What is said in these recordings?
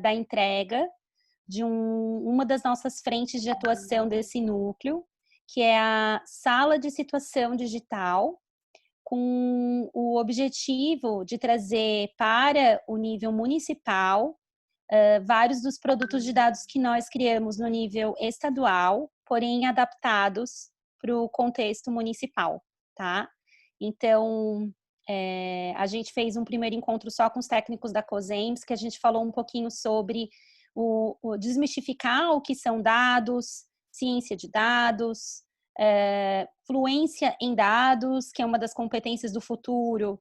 da entrega de uma das nossas frentes de atuação desse núcleo, que é a Sala de Situação Digital, com o objetivo de trazer para o nível municipal vários dos produtos de dados que nós criamos no nível estadual, porém adaptados para o contexto municipal, tá? Então, a gente fez um primeiro encontro só com os técnicos da COSEMS, que a gente falou um pouquinho sobre o desmistificar o que são dados, ciência de dados, fluência em dados, que é uma das competências do futuro,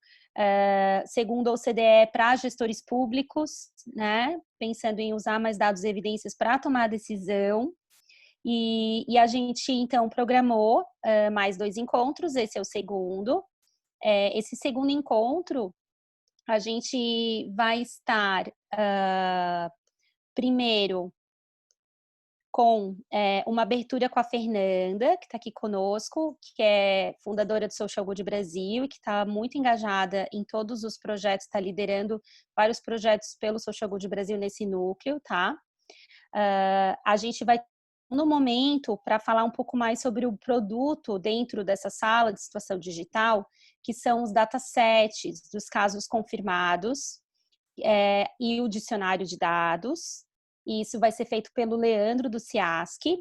segundo a OCDE, para gestores públicos, né? Pensando em usar mais dados e evidências para tomar decisão. E a gente, então, programou mais 2 encontros, esse é o segundo. Esse segundo encontro, a gente vai estar, primeiro, com uma abertura com a Fernanda, que está aqui conosco, que é fundadora do Social Good Brasil e que está muito engajada em todos os projetos, está liderando vários projetos pelo Social Good Brasil nesse núcleo, tá? A gente vai, no momento, para falar um pouco mais sobre o produto dentro dessa sala de situação digital, que são os datasets dos casos confirmados e o dicionário de dados. E isso vai ser feito pelo Leandro do CIASC.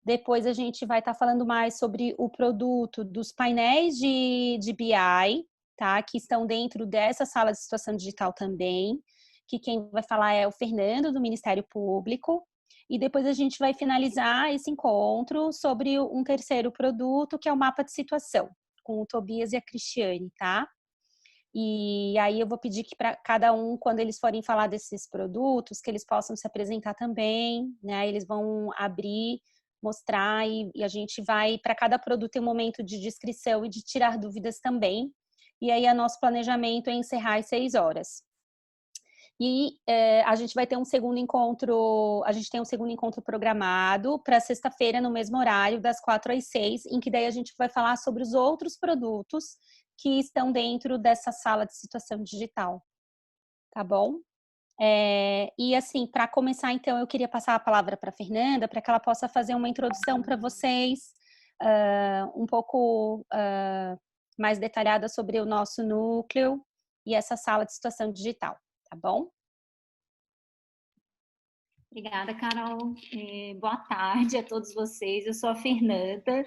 Depois a gente vai estar falando mais sobre o produto dos painéis de BI, tá? Que estão dentro dessa sala de situação digital também, que quem vai falar é o Fernando, do Ministério Público. E depois a gente vai finalizar esse encontro sobre um terceiro produto, que é o mapa de situação, com o Tobias e a Cristiane, tá? E aí eu vou pedir que para cada um, quando eles forem falar desses produtos, que eles possam se apresentar também, né? Eles vão abrir, mostrar e a gente vai, para cada produto, ter um momento de descrição e de tirar dúvidas também. E aí, o nosso planejamento é encerrar às 6 horas. E a gente vai ter um segundo encontro, a gente tem um segundo encontro programado para sexta-feira, no mesmo horário, das 4 às 6, em que daí a gente vai falar sobre os outros produtos que estão dentro dessa sala de situação digital, tá bom? E assim, para começar, então, eu queria passar a palavra para a Fernanda, para que ela possa fazer uma introdução para vocês, um pouco mais detalhada sobre o nosso núcleo e essa sala de situação digital, tá bom? Obrigada, Carol. Boa tarde a todos vocês. Eu sou a Fernanda,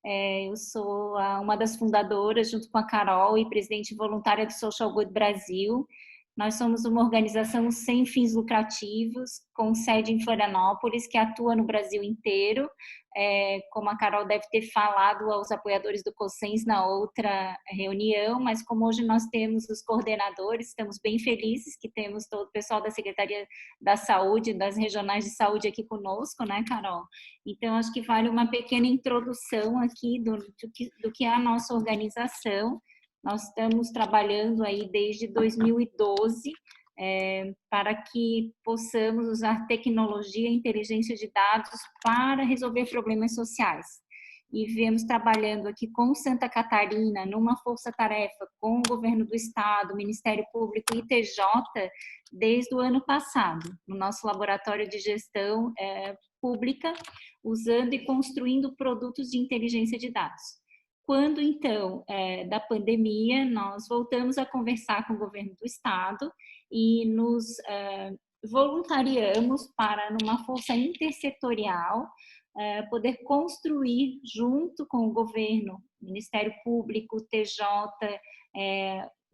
eu sou uma das fundadoras, junto com a Carol, e presidente voluntária do Social Good Brasil. Nós somos uma organização sem fins lucrativos, com sede em Florianópolis, que atua no Brasil inteiro. Como a Carol deve ter falado aos apoiadores do COSENS na outra reunião, mas como hoje nós temos os coordenadores, estamos bem felizes que temos todo o pessoal da Secretaria da Saúde, das regionais de saúde aqui conosco, né, Carol? Então, acho que vale uma pequena introdução aqui do que é a nossa organização. Nós estamos trabalhando aí desde 2012 para que possamos usar tecnologia e inteligência de dados para resolver problemas sociais. E viemos trabalhando aqui com Santa Catarina, numa força-tarefa com o governo do estado, Ministério Público e TJ, desde o ano passado, no nosso laboratório de gestão pública, usando e construindo produtos de inteligência de dados. Quando, então, da pandemia, nós voltamos a conversar com o governo do estado e nos voluntariamos para, numa força intersetorial, poder construir, junto com o governo, Ministério Público, TJ,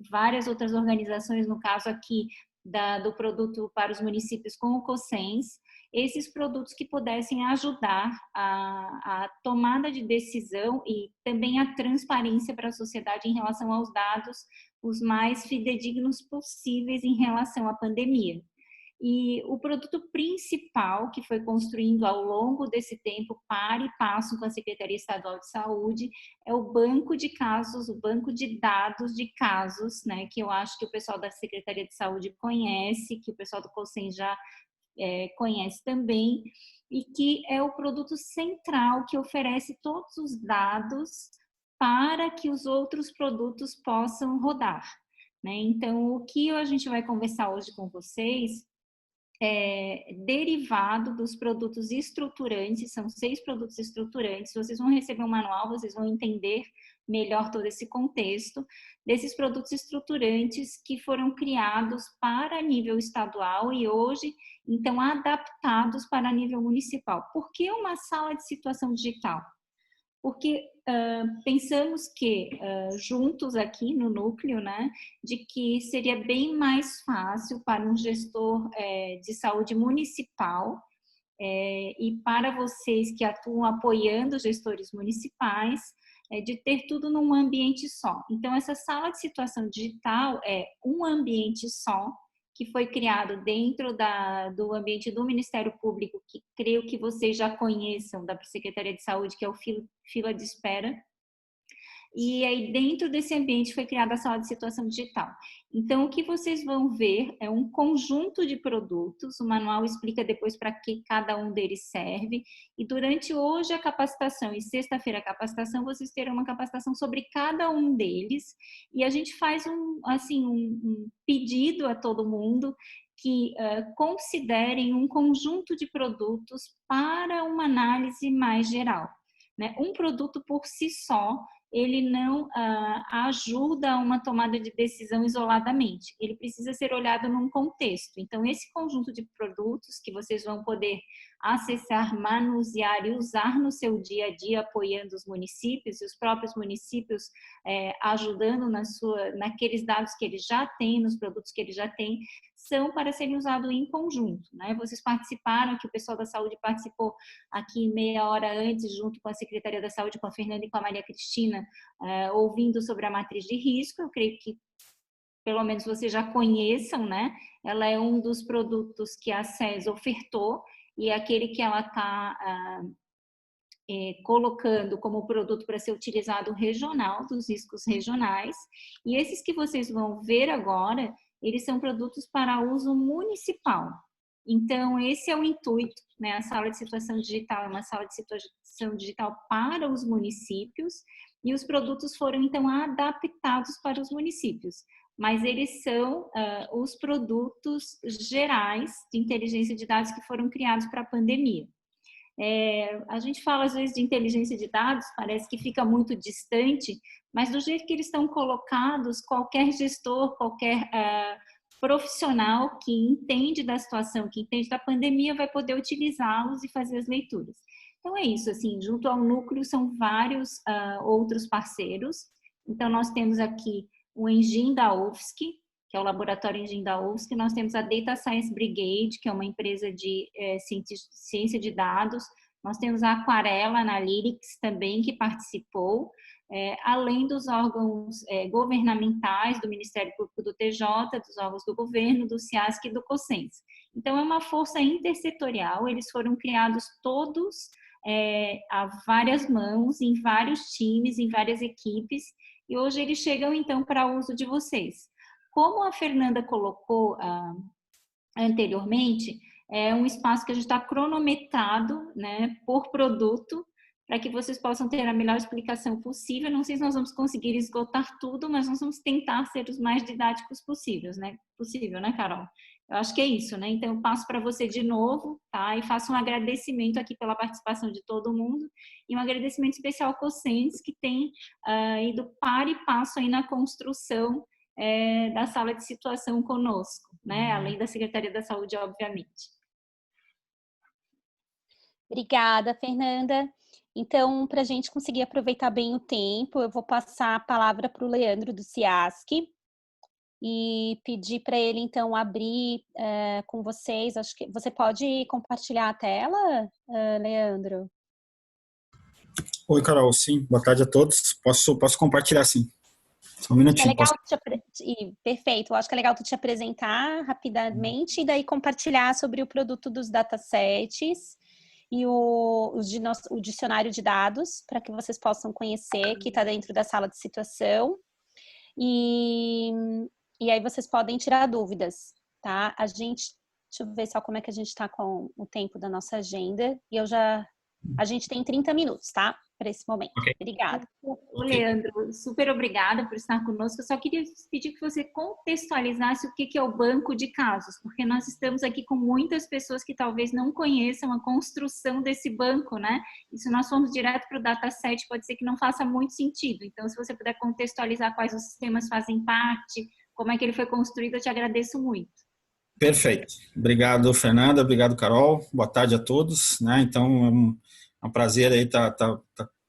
várias outras organizações, no caso aqui do produto para os municípios com o COSENS, esses produtos que pudessem ajudar a tomada de decisão e também a transparência para a sociedade em relação aos dados os mais fidedignos possíveis em relação à pandemia. E o produto principal que foi construindo ao longo desse tempo, para e passo com a Secretaria Estadual de Saúde, é o banco de casos, o banco de dados de casos, né, que eu acho que o pessoal da Secretaria de Saúde conhece, que o pessoal do COSENS já conhece também, e que é o produto central que oferece todos os dados para que os outros produtos possam rodar. né? Então, o que a gente vai conversar hoje com vocês é derivado dos produtos estruturantes, são 6 produtos estruturantes. Vocês vão receber um manual, vocês vão entender melhor todo esse contexto desses produtos estruturantes que foram criados para nível estadual e hoje, então, adaptados para nível municipal. Por que uma sala de situação digital? Porque pensamos que, juntos aqui no núcleo, né, de que seria bem mais fácil para um gestor de saúde municipal e para vocês que atuam apoiando gestores municipais, de ter tudo num ambiente só. Então, essa sala de situação digital é um ambiente só, que foi criado dentro do ambiente do Ministério Público, que creio que vocês já conheçam, da Secretaria de Saúde, que é o fila de espera. E aí, dentro desse ambiente, foi criada a sala de situação digital. Então, o que vocês vão ver é um conjunto de produtos, o manual explica depois para que cada um deles serve, e durante hoje a capacitação e sexta-feira a capacitação, vocês terão uma capacitação sobre cada um deles, e a gente faz um pedido a todo mundo que considerem um conjunto de produtos para uma análise mais geral, né? Um produto por si só, ele não ajuda a uma tomada de decisão isoladamente. Ele precisa ser olhado num contexto. Então, esse conjunto de produtos que vocês vão poder acessar, manusear e usar no seu dia a dia, apoiando os municípios e os próprios municípios ajudando naqueles dados que eles já têm, nos produtos que eles já têm, são para serem usados em conjunto, né? Vocês participaram, que o pessoal da saúde participou aqui meia hora antes, junto com a Secretaria da Saúde, com a Fernanda e com a Maria Cristina, ouvindo sobre a matriz de risco. Eu creio que pelo menos vocês já conheçam, né? Ela é um dos produtos que a SES ofertou e é aquele que ela está colocando como produto para ser utilizado regional, dos riscos regionais. E esses que vocês vão ver agora, eles são produtos para uso municipal. Então, esse é o intuito, né? A sala de situação digital é uma sala de situação digital para os municípios e os produtos foram, então, adaptados para os municípios. Mas eles são os produtos gerais de inteligência de dados que foram criados para a pandemia. A gente fala às vezes de inteligência de dados, parece que fica muito distante, mas do jeito que eles estão colocados, qualquer gestor, qualquer profissional que entende da situação, que entende da pandemia, vai poder utilizá-los e fazer as leituras. Então é isso, assim, junto ao núcleo são vários outros parceiros. Então nós temos aqui o Engine da UFSC, que é o Laboratório Engine da UFSC, nós temos a Data Science Brigade, que é uma empresa de ciência de dados, nós temos a Aquarela Analytics também, que participou, além dos órgãos governamentais, do Ministério Público do TJ, dos órgãos do governo, do CIASC e do COSENS. Então, é uma força intersetorial, eles foram criados todos a várias mãos, em vários times, em várias equipes, e hoje eles chegam, então, para uso de vocês. Como a Fernanda colocou anteriormente, é um espaço que a gente está cronometrado, né, por produto, para que vocês possam ter a melhor explicação possível. Não sei se nós vamos conseguir esgotar tudo, mas nós vamos tentar ser os mais didáticos possíveis, né? Possível, né, Carol? Eu acho que é isso, né? Então, eu passo para você de novo, tá? E faço um agradecimento aqui pela participação de todo mundo e um agradecimento especial ao COSENS, que tem ido para e passo aí na construção da sala de situação conosco, né? Além da Secretaria da Saúde, obviamente. Obrigada, Fernanda. Então, para a gente conseguir aproveitar bem o tempo, eu vou passar a palavra para o Leandro do CIASC e pedir para ele, então, abrir com vocês. Acho que você pode compartilhar a tela, Leandro? Oi, Carol. Sim, boa tarde a todos. Posso compartilhar, sim. Só um minutinho. É legal perfeito. Eu acho que é legal tu te apresentar rapidamente e daí compartilhar sobre o produto dos datasets e o dicionário de dados, para que vocês possam conhecer, que está dentro da sala de situação. E aí vocês podem tirar dúvidas, tá? Deixa eu ver só como é que a gente está com o tempo da nossa agenda. A gente tem 30 minutos, tá? para esse momento. Ok. Obrigada. Leandro, super obrigada por estar conosco. Eu só queria pedir que você contextualizasse o que é o banco de casos, porque nós estamos aqui com muitas pessoas que talvez não conheçam a construção desse banco, né? E se nós formos direto para o dataset, pode ser que não faça muito sentido. Então, se você puder contextualizar quais os sistemas fazem parte, como é que ele foi construído, eu te agradeço muito. Perfeito. Obrigado, Fernanda. Obrigado, Carol. Boa tarde a todos. Né? Então, é um prazer aí estar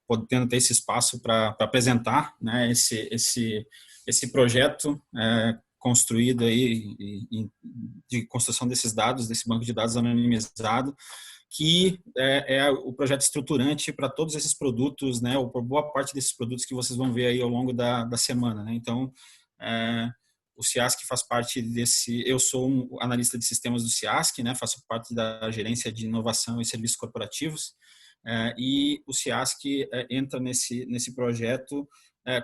podendo ter esse espaço para apresentar, né, esse projeto construído aí de construção desses dados, desse banco de dados anonimizado, que é o projeto estruturante para todos esses produtos, né, ou por boa parte desses produtos que vocês vão ver aí ao longo da semana. Né? Então, o CIASC faz parte desse. Eu sou um analista de sistemas do CIASC, né? Faço parte da gerência de inovação e serviços corporativos. E o CIASC entra nesse projeto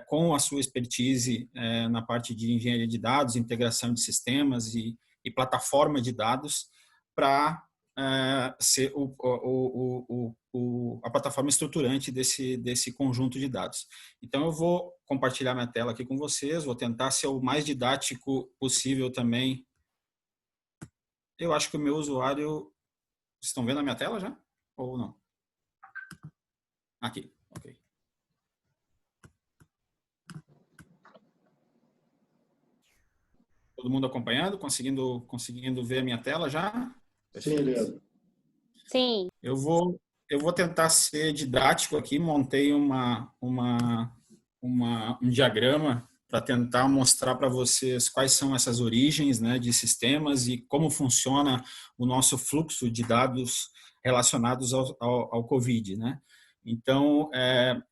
com a sua expertise na parte de engenharia de dados, integração de sistemas e plataforma de dados para ser a plataforma estruturante desse conjunto de dados. Então, eu vou compartilhar minha tela aqui com vocês, vou tentar ser o mais didático possível também. Eu acho que o meu usuário... Vocês estão vendo a minha tela já? Ou não? Aqui, ok. Todo mundo acompanhando? Conseguindo ver a minha tela já? Sim, Leandro. Sim. Eu vou tentar ser didático aqui, montei um diagrama para tentar mostrar para vocês quais são essas origens, né, de sistemas e como funciona o nosso fluxo de dados relacionados ao COVID, né? Então,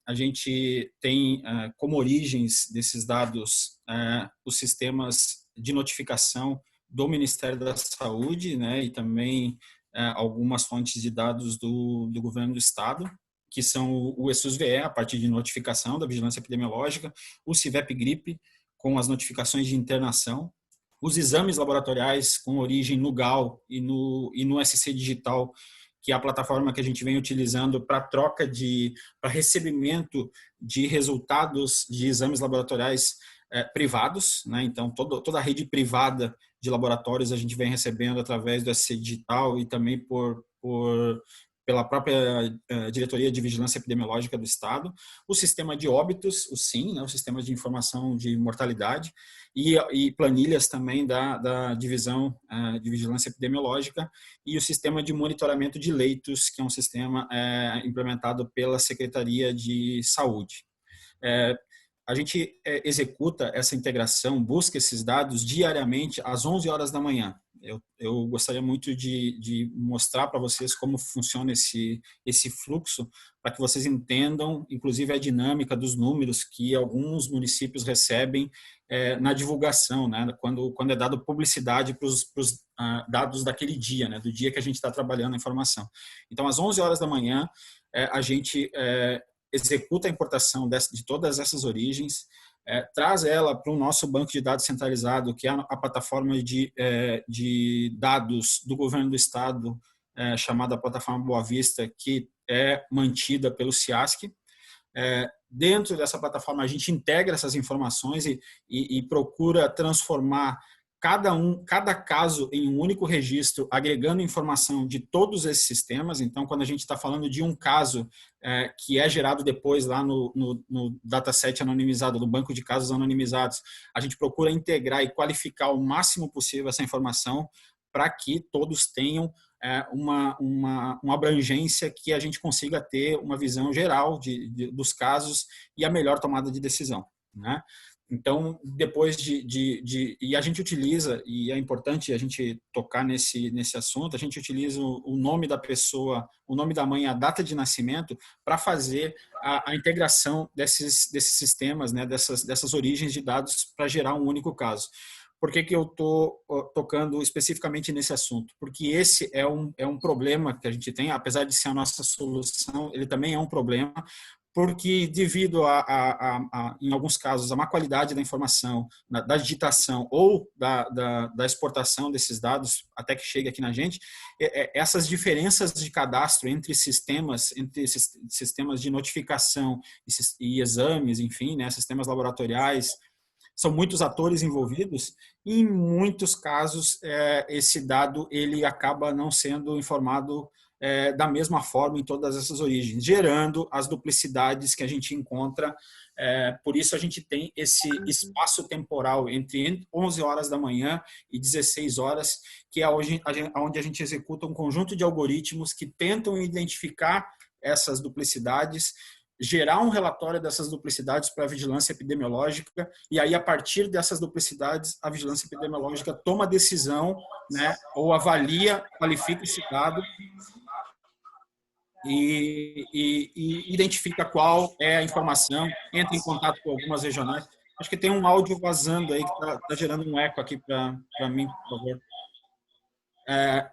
a gente tem como origens desses dados os sistemas de notificação do Ministério da Saúde, né, e também algumas fontes de dados do governo do estado, que são o ESUS-VE, a parte de notificação da vigilância epidemiológica, o CIVEP-GRIP, com as notificações de internação, os exames laboratoriais com origem no GAL e no SC Digital, que é a plataforma que a gente vem utilizando para para recebimento de resultados de exames laboratoriais privados, né? Então, toda a rede privada de laboratórios a gente vem recebendo através do SC Digital e também pela própria Diretoria de Vigilância Epidemiológica do Estado, o sistema de óbitos, o SIM, né, o Sistema de Informação de Mortalidade, e planilhas também da Divisão de Vigilância Epidemiológica, e o sistema de monitoramento de leitos, que é um sistema implementado pela Secretaria de Saúde. A gente executa essa integração, busca esses dados diariamente às 11 horas da manhã. Eu gostaria muito de mostrar para vocês como funciona esse fluxo, para que vocês entendam, inclusive, a dinâmica dos números que alguns municípios recebem na divulgação, né? Quando é dado publicidade para os dados daquele dia, né? Do dia que a gente está trabalhando a informação. Então, às 11 horas da manhã, a gente executa a importação de todas essas origens, traz ela para o nosso banco de dados centralizado, que é a plataforma de dados do governo do estado, chamada plataforma Boa Vista, que é mantida pelo CIASC. Dentro dessa plataforma, a gente integra essas informações e procura transformar cada caso em um único registro, agregando informação de todos esses sistemas. Então, quando a gente está falando de um caso que é gerado depois lá no dataset anonimizado, no banco de casos anonimizados, a gente procura integrar e qualificar o máximo possível essa informação para que todos tenham uma abrangência que a gente consiga ter uma visão geral dos casos e a melhor tomada de decisão, né? Então, depois e a gente utiliza, e é importante a gente tocar nesse assunto, a gente utiliza o nome da pessoa, o nome da mãe, a data de nascimento, para fazer a integração desses sistemas, né, dessas origens de dados, para gerar um único caso. Por que eu estou tocando especificamente nesse assunto? Porque esse é um problema que a gente tem, apesar de ser a nossa solução, ele também é um problema, porque devido em alguns casos, a má qualidade da informação, da digitação ou da exportação desses dados até que chegue aqui na gente, essas diferenças de cadastro entre sistemas de notificação e exames, enfim, né, sistemas laboratoriais, são muitos atores envolvidos e, em muitos casos, esse dado ele acaba não sendo informado da mesma forma em todas essas origens, gerando as duplicidades que a gente encontra. Por isso, a gente tem esse espaço temporal entre 11 horas da manhã e 16 horas, que é onde a gente executa um conjunto de algoritmos que tentam identificar essas duplicidades, gerar um relatório dessas duplicidades para a vigilância epidemiológica, e aí, a partir dessas duplicidades, a vigilância epidemiológica toma decisão, né, ou avalia, qualifica esse dado e identifica qual é a informação, entra em contato com algumas regionais. Acho que tem um áudio vazando aí que está gerando um eco aqui para mim, por favor.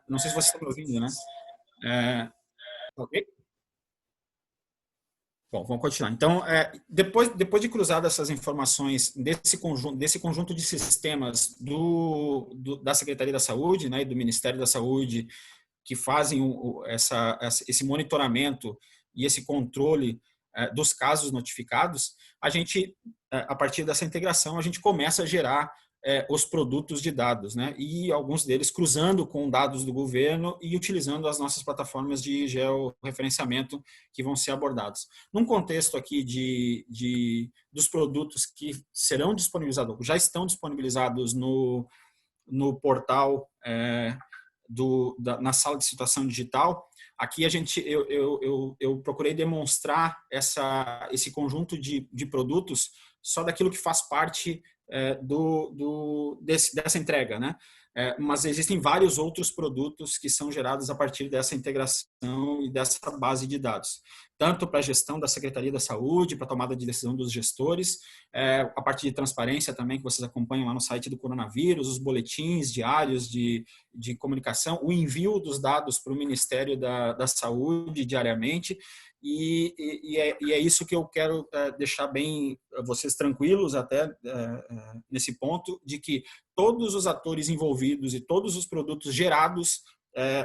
Não sei se vocês estão me ouvindo, né? Ok? Bom, vamos continuar. Então, depois de cruzar essas informações desse conjunto de sistemas da Secretaria da Saúde, né, e do Ministério da Saúde, que fazem esse monitoramento e esse controle dos casos notificados, a gente, a partir dessa integração, a gente começa a gerar os produtos de dados, né? E alguns deles cruzando com dados do governo e utilizando as nossas plataformas de georreferenciamento que vão ser abordados. Num contexto aqui dos produtos que serão disponibilizados, já estão disponibilizados no portal na sala de situação digital, aqui eu procurei demonstrar esse conjunto de produtos só daquilo que faz parte dessa entrega, né? Mas existem vários outros produtos que são gerados a partir dessa integração e dessa base de dados, tanto para a gestão da Secretaria da Saúde, para a tomada de decisão dos gestores, a parte de transparência também, que vocês acompanham lá no site do coronavírus, os boletins diários de comunicação, o envio dos dados para o Ministério da Saúde diariamente, e é isso que eu quero deixar bem vocês tranquilos até nesse ponto, de que todos os atores envolvidos e todos os produtos gerados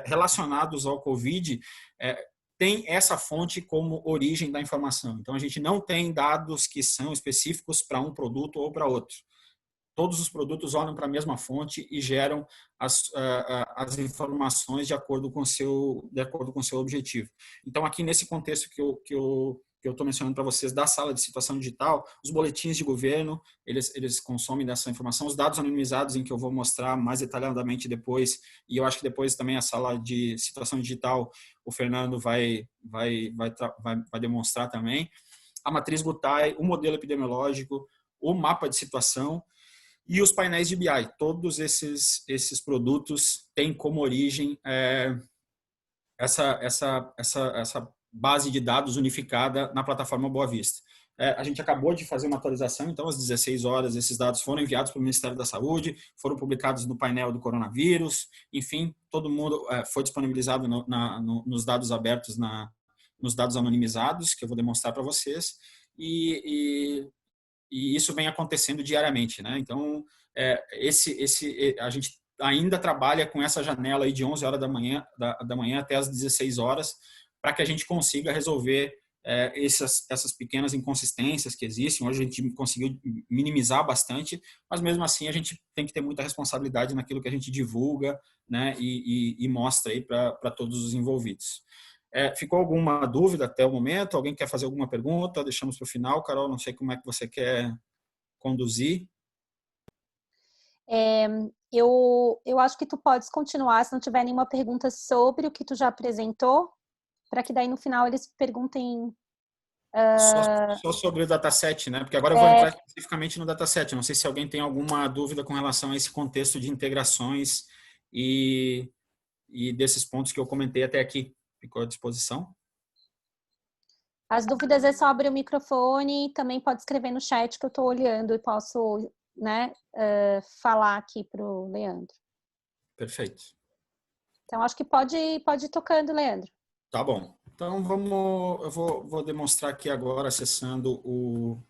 relacionados ao COVID tem essa fonte como origem da informação. Então, a gente não tem dados que são específicos para um produto ou para outro. Todos os produtos olham para a mesma fonte e geram as informações de acordo com o seu objetivo. Então, aqui nesse contexto que eu estou mencionando para vocês da sala de situação digital, os boletins de governo, eles consomem dessa informação, os dados anonimizados, em que eu vou mostrar mais detalhadamente depois, e eu acho que depois também a sala de situação digital, o Fernando vai demonstrar também, a matriz Gutai, o modelo epidemiológico, o mapa de situação e os painéis de BI. Todos esses produtos têm como origem essa base de dados unificada na plataforma Boa Vista. A gente acabou de fazer uma atualização, então às 16 horas esses dados foram enviados para o Ministério da Saúde, foram publicados no painel do coronavírus, enfim, todo mundo foi disponibilizado nos dados abertos, nos dados anonimizados, que eu vou demonstrar para vocês, e isso vem acontecendo diariamente, né? Então, a gente ainda trabalha com essa janela aí de 11 horas da manhã até as 16 horas, para que a gente consiga resolver essas pequenas inconsistências que existem. Hoje a gente conseguiu minimizar bastante, mas mesmo assim a gente tem que ter muita responsabilidade naquilo que a gente divulga, né, e mostra aí para todos os envolvidos. Ficou alguma dúvida até o momento? Alguém quer fazer alguma pergunta? Deixamos para o final. Carol, não sei como é que você quer conduzir. Eu acho que tu podes continuar, se não tiver nenhuma pergunta sobre o que tu já apresentou, para que daí no final eles perguntem... Só sobre o dataset, né? Porque agora eu vou entrar especificamente no dataset. Não sei se alguém tem alguma dúvida com relação a esse contexto de integrações e desses pontos que eu comentei até aqui. Ficou à disposição? As dúvidas é sobre o microfone, também pode escrever no chat que eu estou olhando e posso, né, falar aqui para o Leandro. Perfeito. Então, acho que pode ir tocando, Leandro. Tá bom. Então, eu vou demonstrar aqui agora, acessando o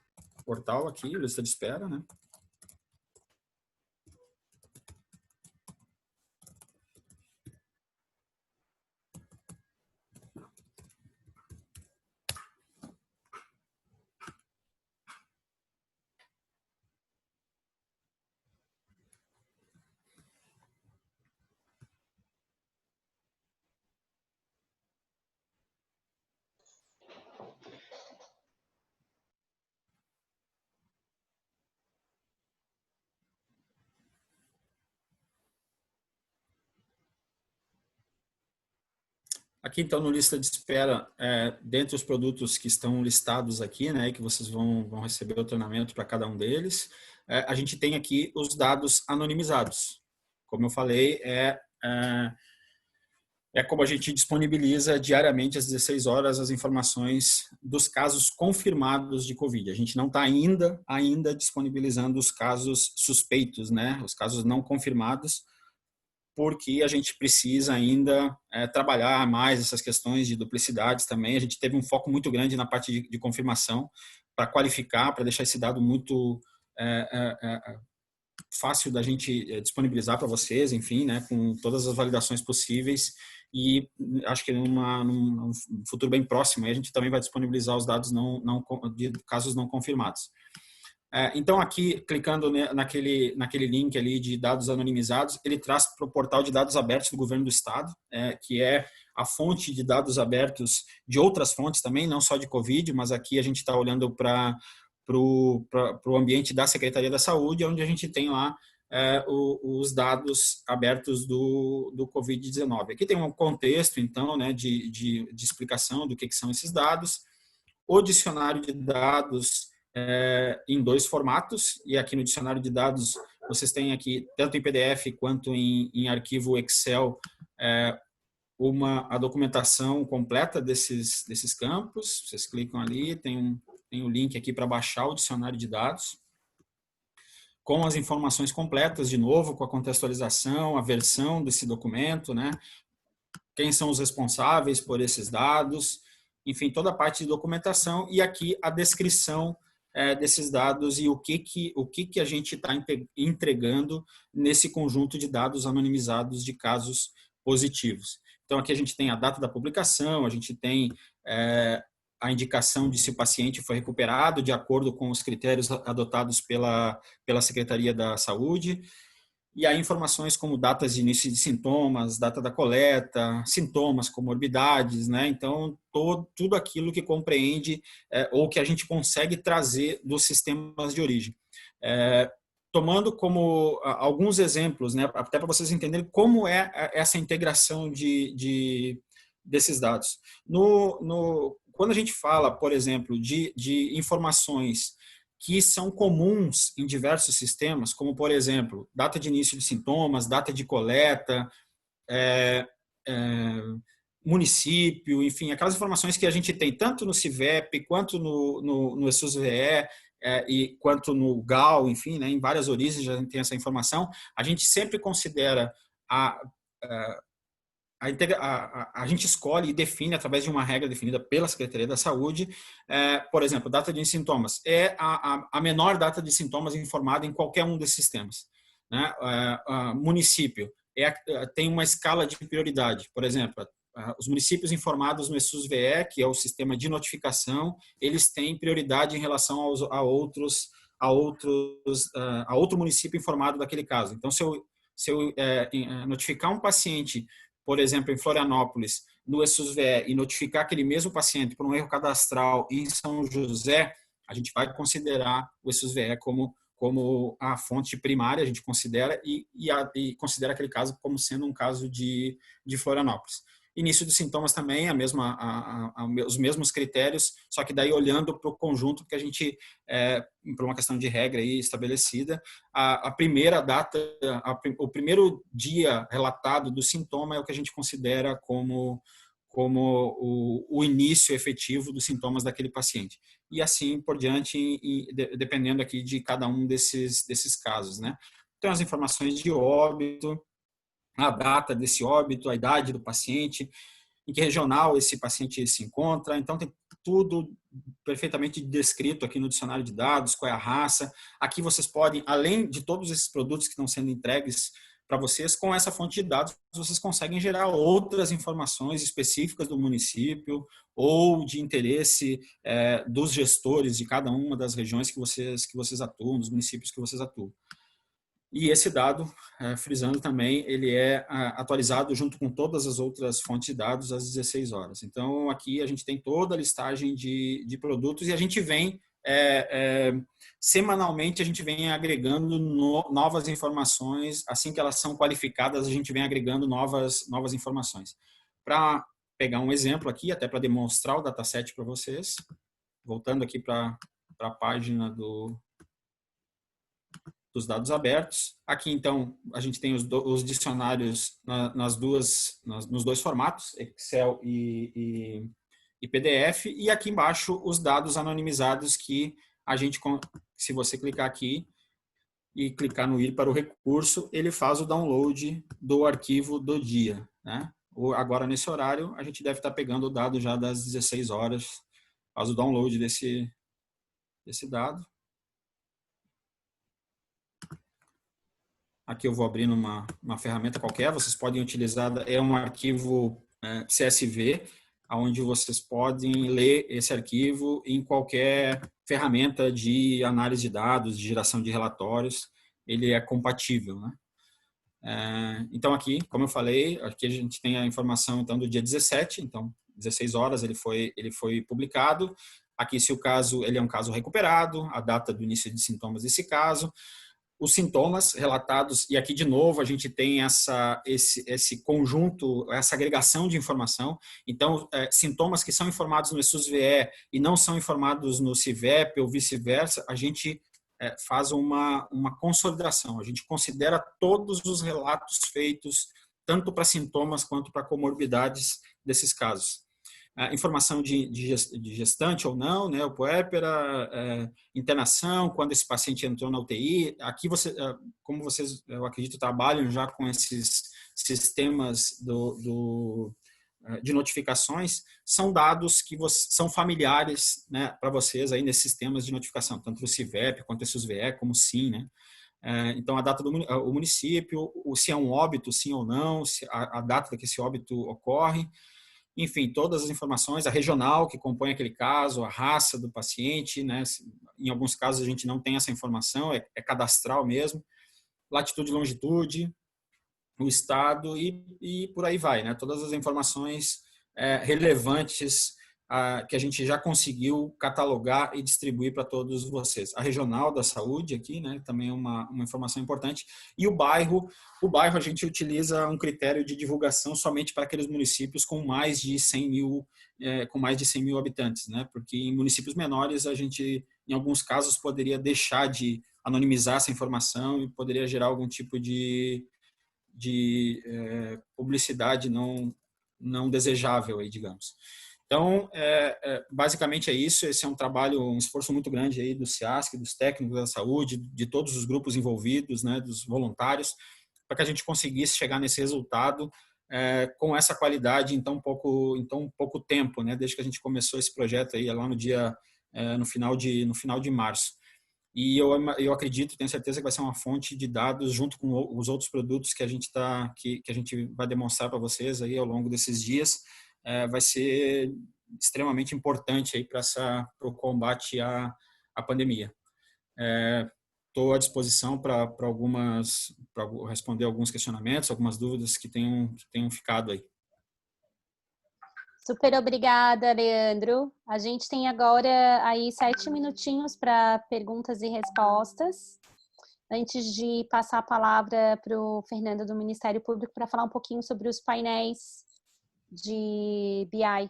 portal aqui, lista de espera, né? Aqui, então, no lista de espera, dentre os produtos que estão listados aqui, né, que vocês vão receber o treinamento para cada um deles, a gente tem aqui os dados anonimizados. Como eu falei, como a gente disponibiliza diariamente às 16 horas as informações dos casos confirmados de Covid. A gente não está ainda disponibilizando os casos suspeitos, né, os casos não confirmados, porque a gente precisa ainda trabalhar mais essas questões de duplicidades também. A gente teve um foco muito grande na parte de confirmação para qualificar, para deixar esse dado muito fácil da gente disponibilizar para vocês, enfim, né, com todas as validações possíveis. E acho que num futuro bem próximo a gente também vai disponibilizar os dados de casos não confirmados. Então, aqui, clicando naquele link ali de dados anonimizados, ele traz para o portal de dados abertos do governo do estado, que é a fonte de dados abertos de outras fontes também, não só de Covid, mas aqui a gente está olhando para o ambiente da Secretaria da Saúde, onde a gente tem lá os dados abertos do Covid-19. Aqui tem um contexto, então, né, de explicação do que são esses dados, o dicionário de dados em 2 formatos, e aqui no dicionário de dados vocês têm aqui, tanto em PDF quanto em arquivo Excel, a documentação completa desses campos. Vocês clicam ali, tem um link aqui para baixar o dicionário de dados, com as informações completas, de novo, com a contextualização, a versão desse documento, né? Quem são os responsáveis por esses dados, enfim, toda a parte de documentação, e aqui a descrição desses dados e o que a gente está entregando nesse conjunto de dados anonimizados de casos positivos. Então, aqui a gente tem a data da publicação, a gente tem a indicação de se o paciente foi recuperado de acordo com os critérios adotados pela Secretaria da Saúde, e aí informações como datas de início de sintomas, data da coleta, sintomas, comorbidades, né? Então, tudo aquilo que compreende ou que a gente consegue trazer dos sistemas de origem. Tomando como alguns exemplos, né, até para vocês entenderem como é essa integração desses dados. Quando a gente fala, por exemplo, de informações que são comuns em diversos sistemas, como, por exemplo, data de início de sintomas, data de coleta, município, enfim, aquelas informações que a gente tem tanto no CIVEP, quanto no ESUS-VE, e quanto no GAL, enfim, né, em várias origens a gente tem essa informação, a gente sempre considera a gente escolhe e define através de uma regra definida pela Secretaria da Saúde, por exemplo, data de sintomas é a menor data de sintomas informada em qualquer um desses sistemas, né? Município tem uma escala de prioridade, por exemplo, os municípios informados no ESUS-VE, que é o sistema de notificação, eles têm prioridade em relação a outro município informado daquele caso. Então, se eu notificar um paciente, por exemplo, em Florianópolis, no ESUS-VE, e notificar aquele mesmo paciente por um erro cadastral em São José, a gente vai considerar o ESUS-VE como a fonte primária, a gente considera, e considera aquele caso como sendo um caso de Florianópolis. Início dos sintomas também, os mesmos critérios, só que daí olhando para o conjunto, porque a gente, por uma questão de regra aí estabelecida, a primeira data, o primeiro dia relatado do sintoma é o que a gente considera como o início efetivo dos sintomas daquele paciente. E assim por diante, dependendo aqui de cada um desses casos, né? Então, as informações de óbito, a data desse óbito, a idade do paciente, em que regional esse paciente se encontra. Então, tem tudo perfeitamente descrito aqui no dicionário de dados, qual é a raça. Aqui vocês podem, além de todos esses produtos que estão sendo entregues para vocês, com essa fonte de dados, vocês conseguem gerar outras informações específicas do município ou de interesse dos gestores de cada uma das regiões que vocês atuam, dos municípios que vocês atuam. E esse dado, frisando também, ele é atualizado junto com todas as outras fontes de dados às 16 horas. Então, aqui a gente tem toda a listagem de produtos e a gente vem, semanalmente, a gente vem agregando novas informações. Assim que elas são qualificadas, a gente vem agregando novas informações. Para pegar um exemplo aqui, até para demonstrar o dataset para vocês, voltando aqui para a página dos dados abertos. Aqui, então, a gente tem os dicionários nos dois formatos, Excel e PDF, e aqui embaixo os dados anonimizados que a gente, se você clicar aqui e clicar no ir para o recurso, ele faz o download do arquivo do dia, né? Agora, nesse horário, a gente deve estar pegando o dado já das 16 horas, faz o download desse dado. Aqui eu vou abrindo uma ferramenta qualquer, vocês podem utilizar, é um arquivo CSV, onde vocês podem ler esse arquivo em qualquer ferramenta de análise de dados, de geração de relatórios, ele é compatível, né? Então aqui, como eu falei, aqui a gente tem a informação então do dia 17, então 16 horas ele foi publicado. Aqui, se o caso ele é um caso recuperado, a data do início de sintomas desse caso, os sintomas relatados, e aqui de novo a gente tem esse conjunto, essa agregação de informação. Então, sintomas que são informados no ESUS-VE e não são informados no CIVEP ou vice-versa, a gente faz uma consolidação, a gente considera todos os relatos feitos, tanto para sintomas quanto para comorbidades desses casos. Informação de gestante ou não, né, o puérpera, internação, quando esse paciente entrou na UTI. Aqui, como vocês, eu acredito, trabalham já com esses sistemas de notificações, são dados que são familiares, né, para vocês aí nesses sistemas de notificação, tanto o CIVEP quanto o SUS-VE, como o SIM, né? Então, a data do município, se é um óbito, sim ou não, a data que esse óbito ocorre, enfim, todas as informações, a regional que compõe aquele caso, a raça do paciente, né? Em alguns casos a gente não tem essa informação, é cadastral mesmo, latitude e longitude, o estado e por aí vai, né? Todas as informações relevantes que a gente já conseguiu catalogar e distribuir para todos vocês. A regional da saúde aqui, né? Também é uma informação importante. E o bairro a gente utiliza um critério de divulgação somente para aqueles municípios com mais de 100 mil habitantes, né? Porque em municípios menores a gente, em alguns casos, poderia deixar de anonimizar essa informação e poderia gerar algum tipo de publicidade não desejável, aí, digamos. Então, basicamente é isso. Esse é um trabalho, um esforço muito grande aí do CIASC, dos técnicos da saúde, de todos os grupos envolvidos, né, dos voluntários, para que a gente conseguisse chegar nesse resultado com essa qualidade em tão pouco tempo, né, desde que a gente começou esse projeto aí lá no final de março. E eu acredito, tenho certeza que vai ser uma fonte de dados junto com os outros produtos que a gente que a gente vai demonstrar para vocês aí ao longo desses dias. Vai ser extremamente importante aí para o combate à pandemia. Estou à disposição para responder alguns questionamentos, algumas dúvidas que tenham ficado aí. Super obrigada, Leandro. A gente tem agora aí 7 minutinhos para perguntas e respostas. Antes de passar a palavra para o Fernando do Ministério Público para falar um pouquinho sobre os painéis de BI.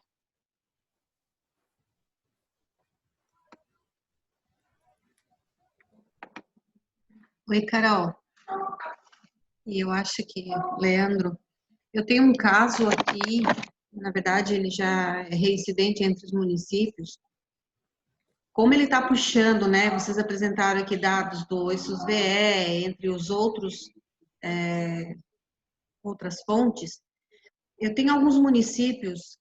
Oi, Carol. E eu acho que, Leandro, eu tenho um caso aqui, na verdade ele já é reincidente entre os municípios. Como ele está puxando, né? Vocês apresentaram aqui dados do ESUS-VE, entre os outras fontes. eu tenho alguns municípios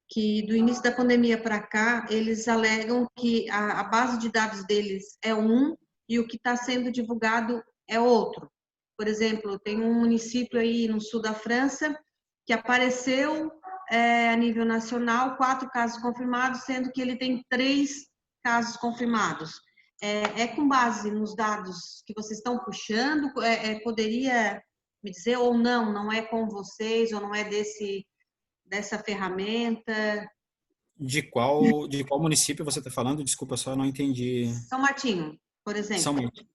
que do início da pandemia para cá, eles alegam que a base de dados deles é um e o que está sendo divulgado é outro. Por exemplo, tem um município aí no sul da França que apareceu a nível nacional 4 casos confirmados, sendo que ele tem 3 casos confirmados. É com base nos dados que vocês estão puxando? Poderia me dizer ou não, não é com vocês, ou não é dessa ferramenta? De qual município você está falando? Desculpa, só não entendi. São Martinho, por São exemplo. Martinho.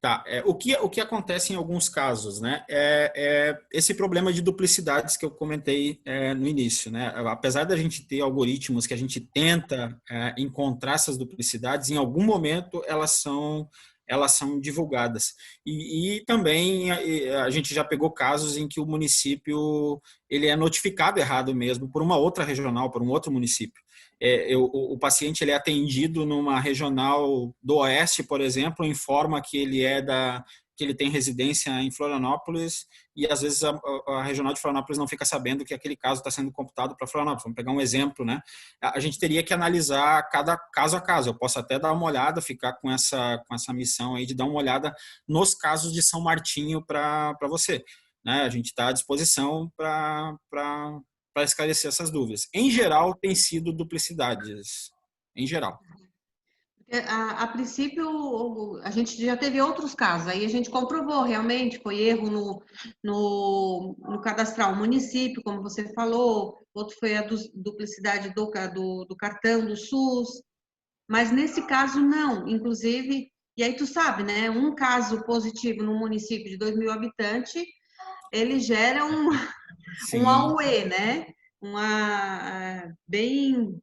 Tá, o que acontece em alguns casos, né? Esse problema de duplicidades que eu comentei no início, né? Apesar da gente ter algoritmos que a gente tenta encontrar essas duplicidades, em algum momento elas são divulgadas. E também a gente já pegou casos em que o município ele é notificado errado mesmo por uma outra regional, por um outro município. O paciente ele é atendido numa regional do Oeste, por exemplo, informa que que ele tem residência em Florianópolis e às vezes a regional de Florianópolis não fica sabendo que aquele caso está sendo computado para Florianópolis. Vamos pegar um exemplo, né? A gente teria que analisar cada caso a caso. Eu posso até dar uma olhada, ficar com essa missão aí de dar uma olhada nos casos de São Martinho para você, né? A gente está à disposição para esclarecer essas dúvidas. Em geral, tem sido duplicidades. Em geral. A princípio, a gente já teve outros casos, aí a gente comprovou realmente, foi erro no cadastrar o município, como você falou, outro foi a duplicidade do cartão do SUS, mas nesse caso não, inclusive, e aí tu sabe, né, um caso positivo no município de 2.000 habitantes, ele gera um auê, né, bem...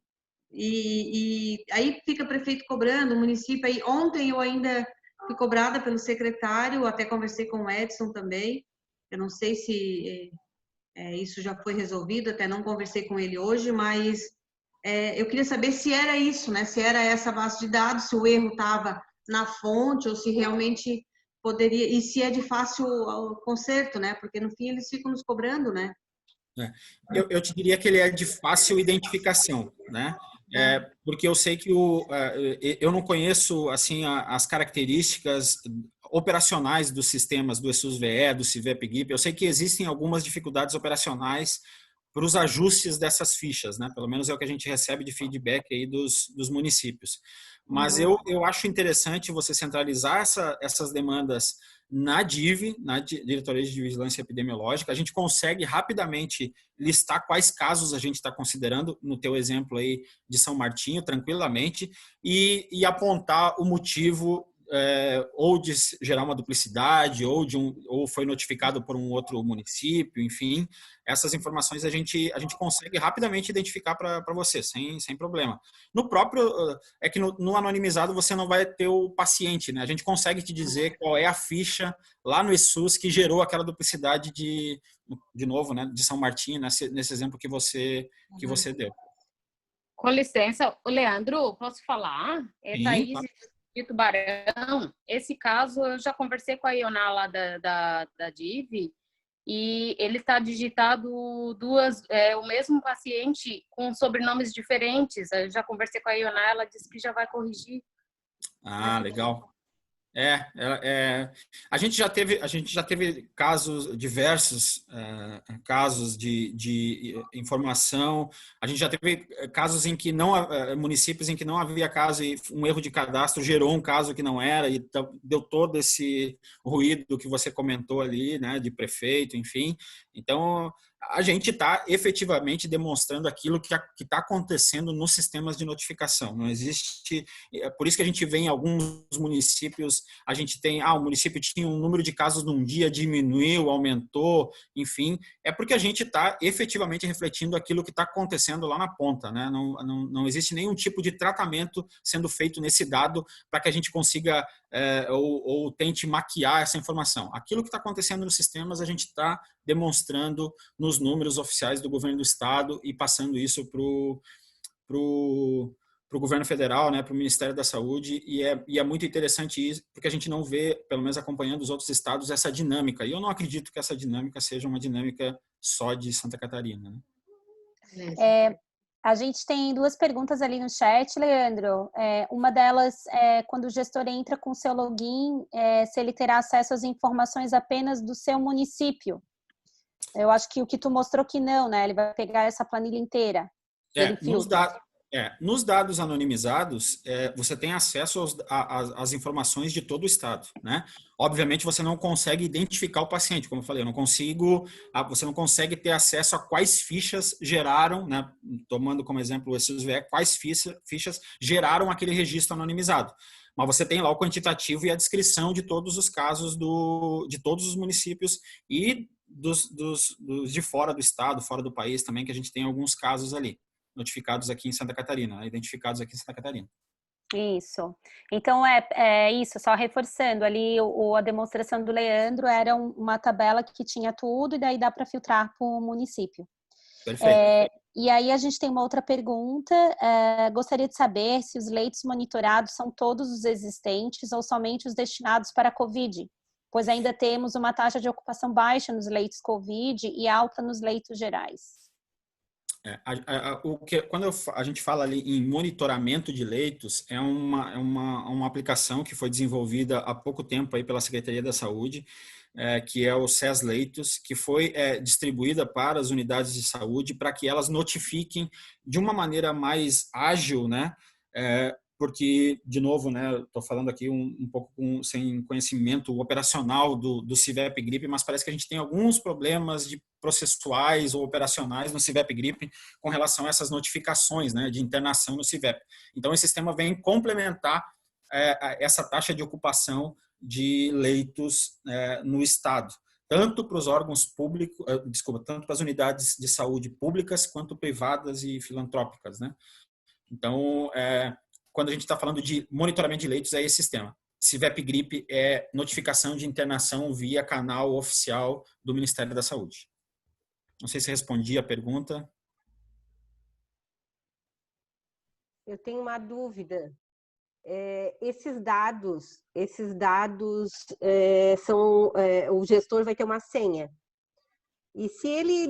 E aí fica prefeito cobrando, o município. Aí ontem eu ainda fui cobrada pelo secretário, até conversei com o Edson também. Eu não sei se isso já foi resolvido, até não conversei com ele hoje, mas eu queria saber se era isso, né? Se era essa base de dados, se o erro estava na fonte ou se realmente poderia, e se é de fácil conserto, né? Porque no fim eles ficam nos cobrando, né? Eu te diria que ele é de fácil identificação, né? Porque eu sei que eu não conheço assim as características operacionais dos sistemas do ESUS-VE, do CIVEP-GIP. Eu sei que existem algumas dificuldades operacionais para os ajustes dessas fichas, né? Pelo menos é o que a gente recebe de feedback aí dos municípios. Mas eu acho interessante você centralizar essas demandas na DIV, na Diretoria de Vigilância Epidemiológica. A gente consegue rapidamente listar quais casos a gente está considerando, no teu exemplo aí de São Martinho, tranquilamente, e apontar o motivo ou de gerar uma duplicidade, ou foi notificado por um outro município, enfim. Essas informações a gente consegue rapidamente identificar para você, sem problema. No próprio, é que no anonimizado você não vai ter o paciente, né? A gente consegue te dizer qual é a ficha lá no ESUS que gerou aquela duplicidade de novo, né, de São Martinho, nesse exemplo que você deu. Com licença, o Leandro, posso falar? Sim, Thaís claro. de Tubarão. Esse caso, eu já conversei com a Ioná lá da DIV e ele está digitado o mesmo paciente com sobrenomes diferentes. Eu já conversei com a Ioná, ela disse que já vai corrigir. Ah, legal. A gente já teve casos, diversos casos de informação. A gente já teve casos em que municípios em que não havia caso e um erro de cadastro gerou um caso que não era e deu todo esse ruído que você comentou ali, né, de prefeito, enfim. Então, a gente está efetivamente demonstrando aquilo que está acontecendo nos sistemas de notificação. Não existe... Por isso que a gente vê em alguns municípios, a gente tem... o município tinha um número de casos num dia, diminuiu, aumentou, enfim. É porque a gente está efetivamente refletindo aquilo que está acontecendo lá na ponta, né? Não existe nenhum tipo de tratamento sendo feito nesse dado para que a gente consiga ou tente maquiar essa informação. Aquilo que está acontecendo nos sistemas, a gente está demonstrando nos números oficiais do governo do estado e passando isso o governo federal, né, para o Ministério da Saúde, e é muito interessante isso, porque a gente não vê, pelo menos acompanhando os outros estados, essa dinâmica. E eu não acredito que essa dinâmica seja uma dinâmica só de Santa Catarina, né? A gente tem 2 perguntas ali no chat, Leandro. Uma delas é quando o gestor entra com o seu login, se ele terá acesso às informações apenas do seu município. Eu acho que o que tu mostrou que não, né? Ele vai pegar essa planilha inteira. Nos dados anonimizados, você tem acesso às informações de todo o estado, né? Obviamente, você não consegue identificar o paciente, como eu falei, você não consegue ter acesso a quais fichas geraram, né? Tomando como exemplo o SUSVE, quais fichas geraram aquele registro anonimizado. Mas você tem lá o quantitativo e a descrição de todos os casos de todos os municípios e dos de fora do estado, fora do país também, que a gente tem alguns casos ali notificados aqui em Santa Catarina, identificados aqui em Santa Catarina. Isso. Então, isso, só reforçando, ali a demonstração do Leandro era uma tabela que tinha tudo, e daí dá para filtrar para o município. Perfeito. E aí a gente tem uma outra pergunta, gostaria de saber se os leitos monitorados são todos os existentes ou somente os destinados para a Covid, pois ainda temos uma taxa de ocupação baixa nos leitos Covid e alta nos leitos gerais. Quando a gente fala ali em monitoramento de leitos, é uma aplicação que foi desenvolvida há pouco tempo aí pela Secretaria da Saúde, que é o SES Leitos, que foi distribuída para as unidades de saúde para que elas notifiquem de uma maneira mais ágil, né? Porque, de novo, né, estou falando aqui um pouco sem conhecimento operacional do CIVEP Gripe, mas parece que a gente tem alguns problemas processuais ou operacionais no CIVEP Gripe com relação a essas notificações, né, de internação no CIVEP. Então, esse sistema vem complementar essa taxa de ocupação de leitos no Estado, tanto para os órgãos públicos, tanto para as unidades de saúde públicas quanto privadas e filantrópicas, né? Então, quando a gente está falando de monitoramento de leitos, é esse sistema. CIVEP Gripe é notificação de internação via canal oficial do Ministério da Saúde. Não sei se respondi a pergunta. Eu tenho uma dúvida. Esses dados são, o gestor vai ter uma senha. E se ele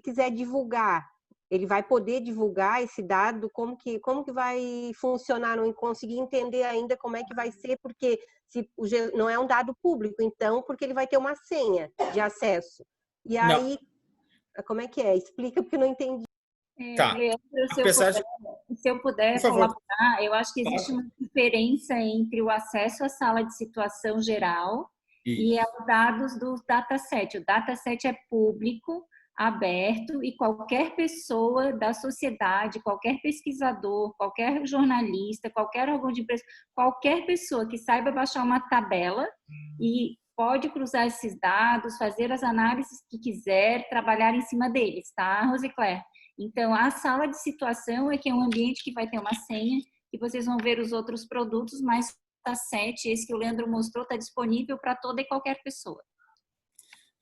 quiser divulgar, ele vai poder divulgar esse dado? Como que vai funcionar? Não consegui entender ainda como é que vai ser, porque não é um dado público, então, porque ele vai ter uma senha de acesso. E aí, como é que é? Explica, porque eu não entendi. Tá. Leandro, se eu puder colaborar, eu acho que existe uma diferença entre o acesso à sala de situação geral e os dados do dataset. O dataset é público, aberto, e qualquer pessoa da sociedade, qualquer pesquisador, qualquer jornalista, qualquer órgão de imprensa, qualquer pessoa que saiba baixar uma tabela e pode cruzar esses dados, fazer as análises que quiser, trabalhar em cima deles, tá, Rosicler? Então, a sala de situação é que é um ambiente que vai ter uma senha, e vocês vão ver os outros produtos, mas o dataset, esse que o Leandro mostrou, está disponível para toda e qualquer pessoa.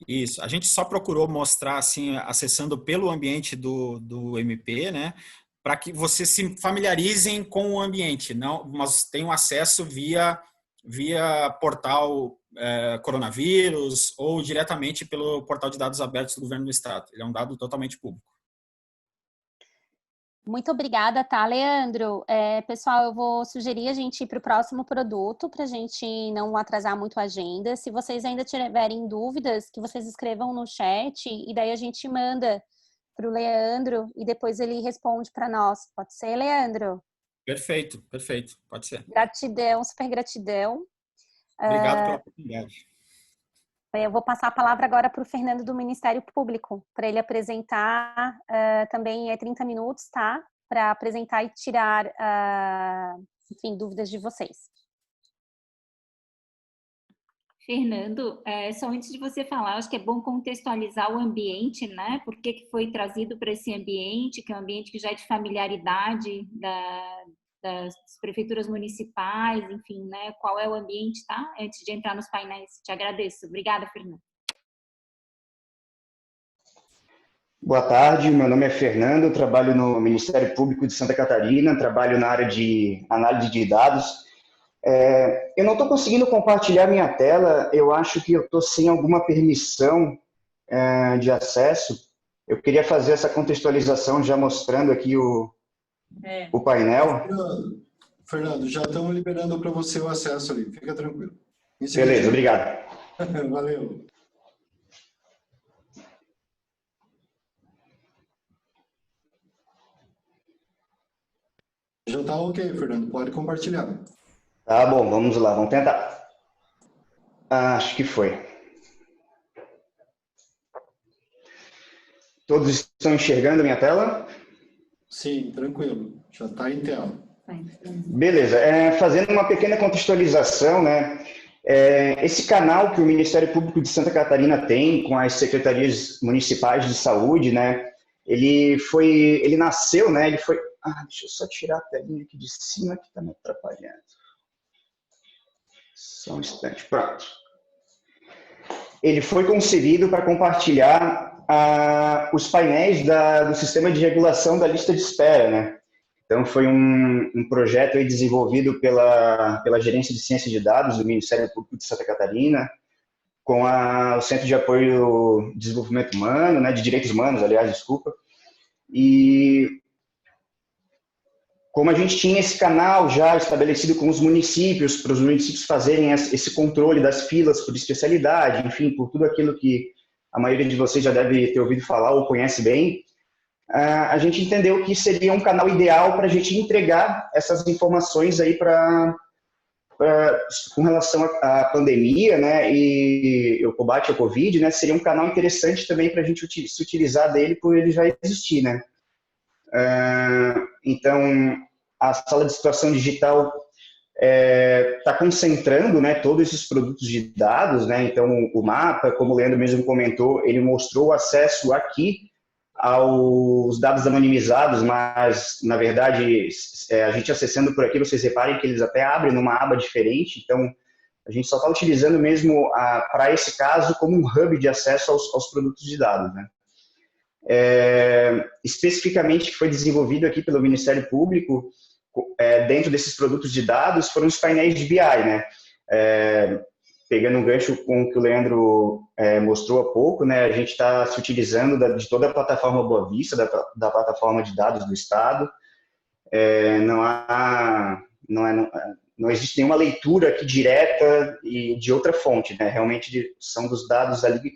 Isso. A gente só procurou mostrar, assim, acessando pelo ambiente do MP, né? Para que vocês se familiarizem com o ambiente, não, mas tenham acesso via portal coronavírus ou diretamente pelo portal de dados abertos do governo do estado. Ele é um dado totalmente público. Muito obrigada, tá, Leandro? Pessoal, eu vou sugerir a gente ir para o próximo produto, para a gente não atrasar muito a agenda. Se vocês ainda tiverem dúvidas, que vocês escrevam no chat, e daí a gente manda para o Leandro, e depois ele responde para nós. Pode ser, Leandro? Perfeito, pode ser. Gratidão, super gratidão. Obrigado pela oportunidade. Eu vou passar a palavra agora para o Fernando do Ministério Público, para ele apresentar, também 30 minutos, tá? Para apresentar e tirar, enfim, dúvidas de vocês. Fernando, só antes de você falar, acho que é bom contextualizar o ambiente, né? Por que foi trazido para esse ambiente, que é um ambiente que já é de familiaridade das prefeituras municipais, enfim, né? Qual é o ambiente, tá? Antes de entrar nos painéis. Te agradeço. Obrigada, Fernanda. Boa tarde, meu nome é Fernando, eu trabalho no Ministério Público de Santa Catarina, trabalho na área de análise de dados. Eu não estou conseguindo compartilhar minha tela, eu acho que eu estou sem alguma permissão de acesso. Eu queria fazer essa contextualização já mostrando aqui o painel. Fernando, já estamos liberando para você o acesso ali, fica tranquilo. Beleza, obrigado. Valeu. Já está ok, Fernando, pode compartilhar. Tá bom, vamos lá, vamos tentar. Acho que foi. Todos estão enxergando a minha tela? Sim, tranquilo, já está em tela. Beleza, fazendo uma pequena contextualização, né? Esse canal que o Ministério Público de Santa Catarina tem com as secretarias municipais de saúde, né? Ele nasceu, né? Deixa eu só tirar a telinha aqui de cima que está me atrapalhando. Só um instante, pronto. Ele foi concebido para compartilhar os painéis do sistema de regulação da lista de espera, né? Então, foi um projeto aí desenvolvido pela Gerência de Ciência de Dados do Ministério Público de Santa Catarina, com o Centro de Apoio ao Desenvolvimento Humano, né, de Direitos Humanos, aliás, desculpa. E como a gente tinha esse canal já estabelecido com os municípios, para os municípios fazerem esse controle das filas por especialidade, enfim, por tudo aquilo que a maioria de vocês já deve ter ouvido falar ou conhece bem, a gente entendeu que seria um canal ideal para a gente entregar essas informações aí com relação à pandemia, né, e o combate ao Covid, né, seria um canal interessante também para a gente se utilizar dele por ele já existir, né. Então, a sala de situação digital está concentrando, né, todos esses produtos de dados, né, então o mapa, como o Leandro mesmo comentou, ele mostrou o acesso aqui aos dados anonimizados, mas, na verdade, a gente acessando por aqui, vocês reparem que eles até abrem numa aba diferente, então a gente só está utilizando mesmo, para esse caso, como um hub de acesso aos produtos de dados, né. Especificamente, que foi desenvolvido aqui pelo Ministério Público, dentro desses produtos de dados, foram os painéis de BI, né, pegando um gancho com o que o Leandro mostrou há pouco, né, a gente está se utilizando de toda a plataforma Boa Vista, da plataforma de dados do Estado. Não existe nenhuma leitura aqui direta e de outra fonte, né, realmente são dos dados ali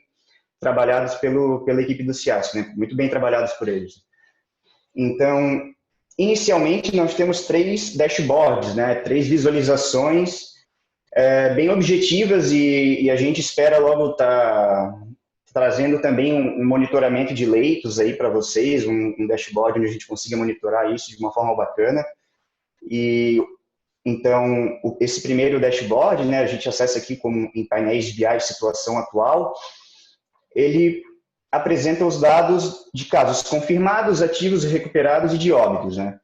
trabalhados pela equipe do CIASC, né, muito bem trabalhados por eles. Então, inicialmente, nós temos 3 dashboards, né, 3 visualizações bem objetivas e a gente espera logo estar trazendo também um monitoramento de leitos aí para vocês, um dashboard onde a gente consiga monitorar isso de uma forma bacana. E então, esse primeiro dashboard, né, a gente acessa aqui como em painéis de BI situação atual, ele apresenta os dados de casos confirmados, ativos, recuperados e de óbitos, né.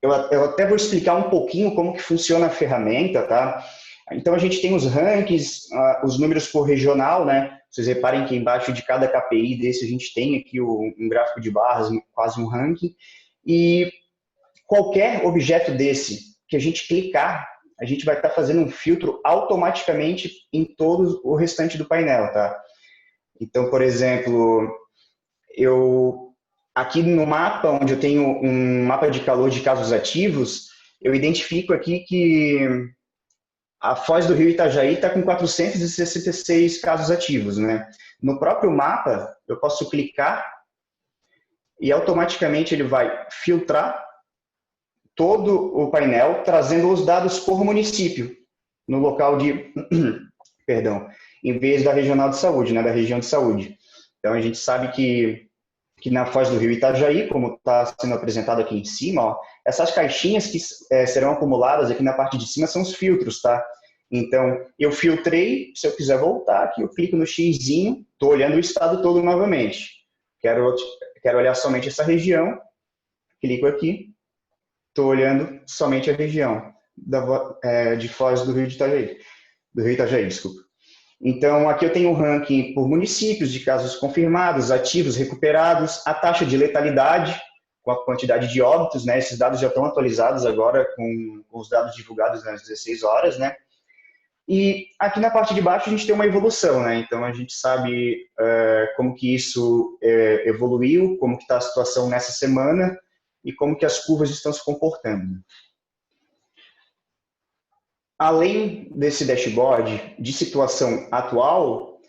Eu até vou explicar um pouquinho como que funciona a ferramenta, tá? Então, a gente tem os rankings, os números por regional, né? Vocês reparem que embaixo de cada KPI desse a gente tem aqui um gráfico de barras, quase um ranking. E qualquer objeto desse que a gente clicar, a gente vai estar fazendo um filtro automaticamente em todo o restante do painel, tá? Então, por exemplo, aqui no mapa, onde eu tenho um mapa de calor de casos ativos, eu identifico aqui que a Foz do Rio Itajaí está com 466 casos ativos, né? No próprio mapa, eu posso clicar e automaticamente ele vai filtrar todo o painel, trazendo os dados por município, no local de, perdão, em vez da regional de saúde, né, da região de saúde. Então, a gente sabe que na Foz do Rio Itajaí, como está sendo apresentado aqui em cima, ó, essas caixinhas que serão acumuladas aqui na parte de cima são os filtros, tá? Então, eu filtrei, se eu quiser voltar aqui, eu clico no xizinho, estou olhando o estado todo novamente. Quero olhar somente essa região, clico aqui, estou olhando somente a região de Foz do Rio Itajaí, desculpa. Então, aqui eu tenho um ranking por municípios de casos confirmados, ativos, recuperados, a taxa de letalidade, com a quantidade de óbitos, né? Esses dados já estão atualizados agora com os dados divulgados nas 16 horas, né? E aqui na parte de baixo a gente tem uma evolução, né? Então, a gente sabe como que isso evoluiu, como que está a situação nessa semana e como que as curvas estão se comportando. Além desse dashboard de situação atual,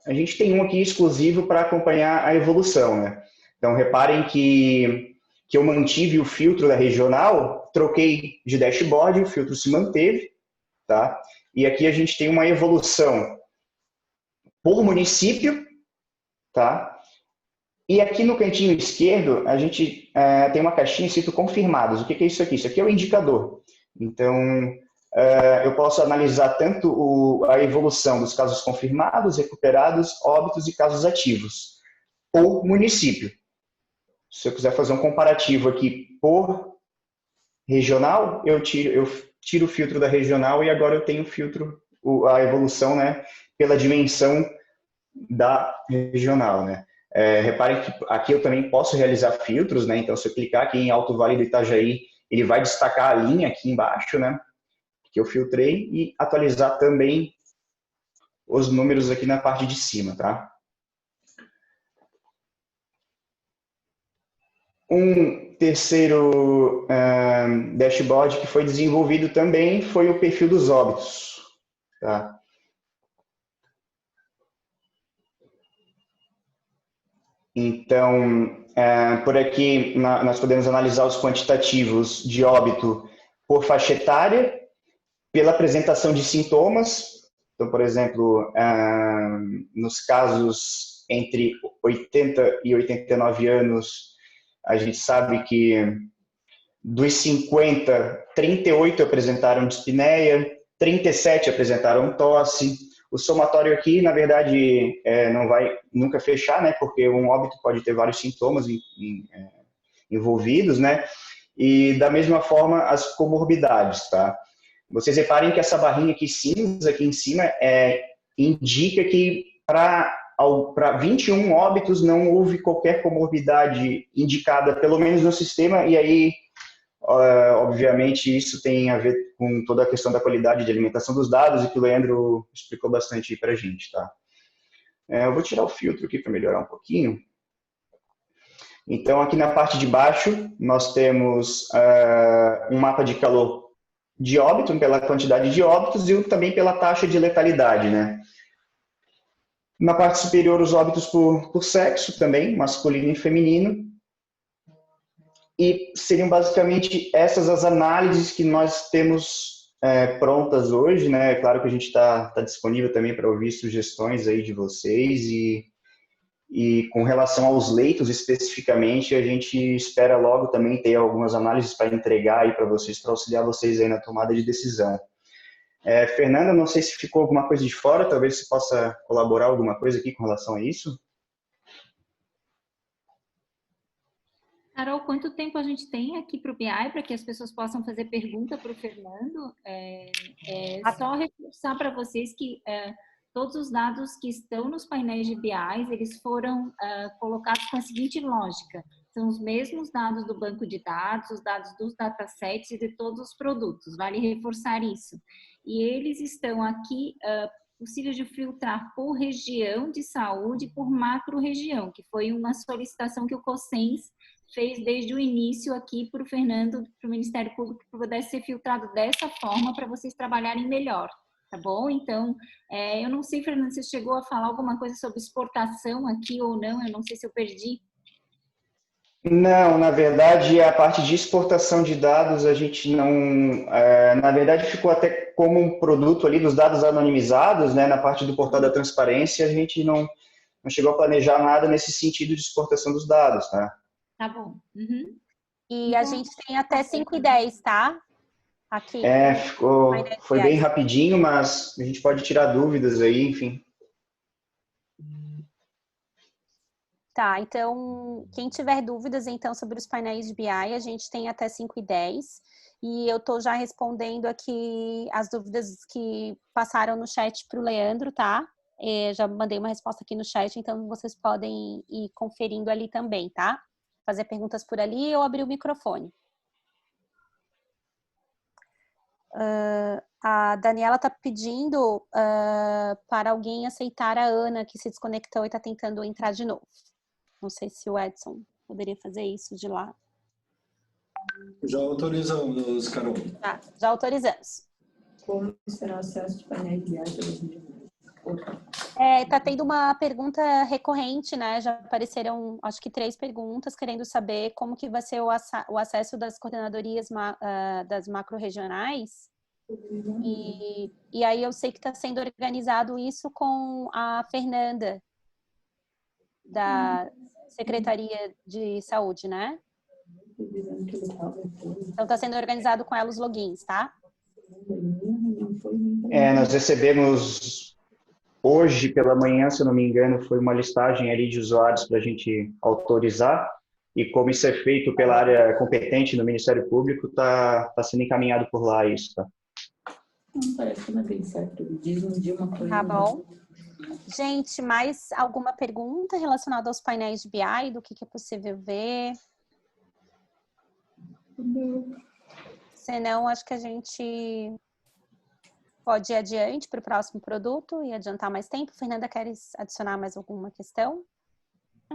a gente tem um aqui exclusivo para acompanhar a evolução, né? Então, reparem que eu mantive o filtro da regional, troquei de dashboard, o filtro se manteve, tá? E aqui a gente tem uma evolução por município, tá? E aqui no cantinho esquerdo, a gente tem uma caixinha escrito confirmados. O que é isso aqui? Isso aqui é o indicador. Então, eu posso analisar tanto a evolução dos casos confirmados, recuperados, óbitos e casos ativos, ou município. Se eu quiser fazer um comparativo aqui por regional, eu tiro o filtro da regional e agora eu tenho o filtro, a evolução, né, pela dimensão da regional, né. Reparem que aqui eu também posso realizar filtros, né, então se eu clicar aqui em Alto Vale do Itajaí, ele vai destacar a linha aqui embaixo, né, que eu filtrei, e atualizar também os números aqui na parte de cima, tá? Um terceiro dashboard que foi desenvolvido também foi o perfil dos óbitos, tá? Então, por aqui nós podemos analisar os quantitativos de óbito por faixa etária, pela apresentação de sintomas. Então, por exemplo, nos casos entre 80 e 89 anos, a gente sabe que dos 50, 38 apresentaram dispneia, 37 apresentaram tosse. O somatório aqui, na verdade, não vai nunca fechar, né? Porque um óbito pode ter vários sintomas envolvidos, né? E da mesma forma as comorbidades, tá? Vocês reparem que essa barrinha aqui cinza, aqui em cima, indica que para 21 óbitos não houve qualquer comorbidade indicada, pelo menos no sistema, e aí, obviamente, isso tem a ver com toda a questão da qualidade de alimentação dos dados, e que o Leandro explicou bastante para a gente, tá? Eu vou tirar o filtro aqui para melhorar um pouquinho. Então, aqui na parte de baixo, nós temos um mapa de calor de óbito, pela quantidade de óbitos, e também pela taxa de letalidade, né? Na parte superior, os óbitos por sexo também, masculino e feminino. E seriam basicamente essas as análises que nós temos prontas hoje, né? É claro que a gente está disponível também para ouvir sugestões aí de vocês e com relação aos leitos especificamente, a gente espera logo também ter algumas análises para entregar aí para vocês, para auxiliar vocês aí na tomada de decisão. Fernanda, não sei se ficou alguma coisa de fora, talvez você possa colaborar alguma coisa aqui com relação a isso? Carol, quanto tempo a gente tem aqui para o BI para que as pessoas possam fazer pergunta para o Fernando? Só reforçar para vocês que todos os dados que estão nos painéis de BI, eles foram colocados com a seguinte lógica. São os mesmos dados do banco de dados, os dados dos datasets e de todos os produtos. Vale reforçar isso. E eles estão aqui possível de filtrar por região de saúde, por macro-região, que foi uma solicitação que o COSENS fez desde o início aqui para o Fernando, para o Ministério Público, que pudesse ser filtrado dessa forma para vocês trabalharem melhor, tá bom? Então, eu não sei, Fernando, se você chegou a falar alguma coisa sobre exportação aqui ou não, eu não sei se eu perdi. Não, na verdade, a parte de exportação de dados, a gente não... na verdade, ficou até como um produto ali dos dados anonimizados, né? Na parte do portal da transparência, a gente não chegou a planejar nada nesse sentido de exportação dos dados, tá? Tá bom. Uhum. E então, a gente tem até 5h10, tá? Aqui. Foi bem rapidinho, mas a gente pode tirar dúvidas aí, enfim. Tá, então, quem tiver dúvidas, então, sobre os painéis de BI, a gente tem até 5h10. E eu estou já respondendo aqui as dúvidas que passaram no chat para o Leandro, tá? Já mandei uma resposta aqui no chat, então vocês podem ir conferindo ali também, tá? Fazer perguntas por ali ou abrir o microfone. A Daniela está pedindo para alguém aceitar a Ana, que se desconectou e está tentando entrar de novo. Não sei se o Edson poderia fazer isso de lá. Já autorizamos, Carol. Tá, já autorizamos. Como será o acesso de painéis de viagem pelos Tá tendo uma pergunta recorrente, né? Já apareceram, acho que 3 perguntas, querendo saber como que vai ser o acesso das coordenadorias das macro-regionais. E aí eu sei que está sendo organizado isso com a Fernanda, da Secretaria de Saúde, né? Então está sendo organizado com ela os logins, tá? Nós recebemos hoje pela manhã, se eu não me engano, foi uma listagem ali de usuários para a gente autorizar, e como isso é feito pela área competente no Ministério Público, tá sendo encaminhado por lá isso, tá? Não parece que não é bem certo, diz um dia uma coisa. Tá bom. Gente, mais alguma pergunta relacionada aos painéis de BI, do que é possível ver? Senão, acho que a gente pode ir adiante para o próximo produto e adiantar mais tempo. Fernanda, queres adicionar mais alguma questão?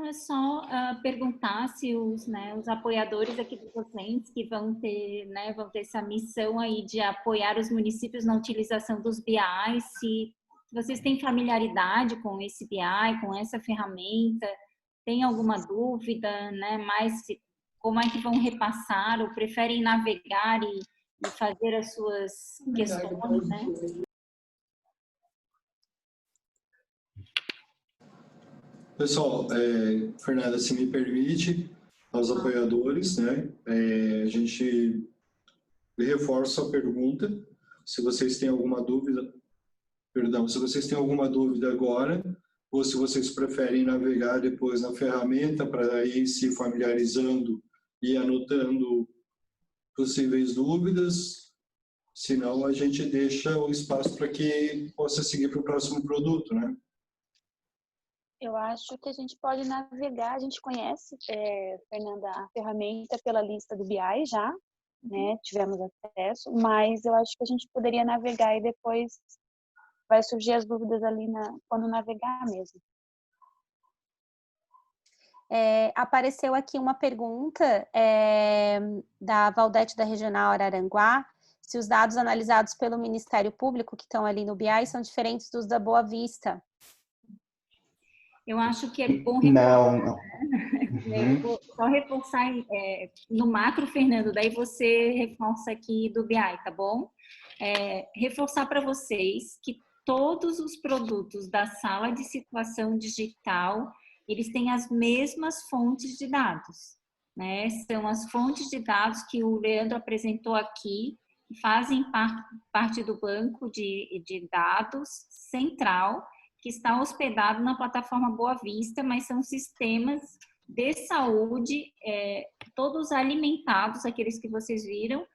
É só perguntar se os apoiadores aqui do docentes que vão ter essa missão aí de apoiar os municípios na utilização dos BI, se vocês têm familiaridade com esse BI, com essa ferramenta, tem alguma dúvida, né? Como é que vão repassar ou preferem navegar e fazer as suas questões, né? Pessoal, Fernanda, se me permite, aos apoiadores, né, a gente reforça a pergunta. Se vocês têm alguma dúvida, se vocês têm alguma dúvida agora, ou se vocês preferem navegar depois na ferramenta para ir se familiarizando e anotando possíveis dúvidas, senão a gente deixa o espaço para que possa seguir para o próximo produto, né? Eu acho que a gente pode navegar, a gente conhece, Fernanda, a ferramenta pela lista do BI já, né? Tivemos acesso, mas eu acho que a gente poderia navegar e depois vai surgir as dúvidas ali quando navegar mesmo. Apareceu aqui uma pergunta da Valdete da Regional Araranguá, se os dados analisados pelo Ministério Público, que estão ali no BI, são diferentes dos da Boa Vista. Eu acho que é bom Não. Eu vou só reforçar no macro, Fernando, daí você reforça aqui do BI, tá bom? Reforçar para vocês que todos os produtos da sala de situação digital, eles têm as mesmas fontes de dados, né? São as fontes de dados que o Leandro apresentou aqui, que fazem parte do banco de dados central, que está hospedado na plataforma Boa Vista, mas são sistemas de saúde, todos alimentados, aqueles que vocês viram,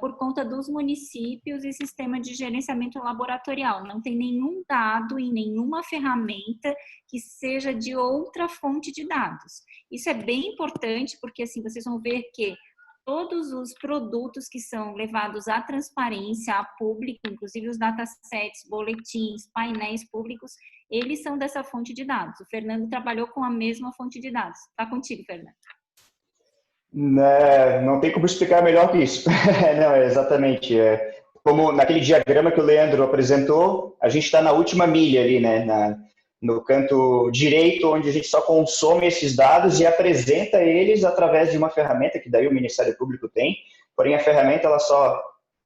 por conta dos municípios e sistema de gerenciamento laboratorial. Não tem nenhum dado em nenhuma ferramenta que seja de outra fonte de dados. Isso é bem importante, porque assim vocês vão ver que todos os produtos que são levados à transparência, a público, inclusive os datasets, boletins, painéis públicos, eles são dessa fonte de dados. O Fernando trabalhou com a mesma fonte de dados. Está contigo, Fernando. Não tem como explicar melhor que isso. Não, exatamente. Como naquele diagrama que o Leandro apresentou, a gente está na última milha ali, né? No canto direito, onde a gente só consome esses dados e apresenta eles através de uma ferramenta que daí o Ministério Público tem, porém a ferramenta ela só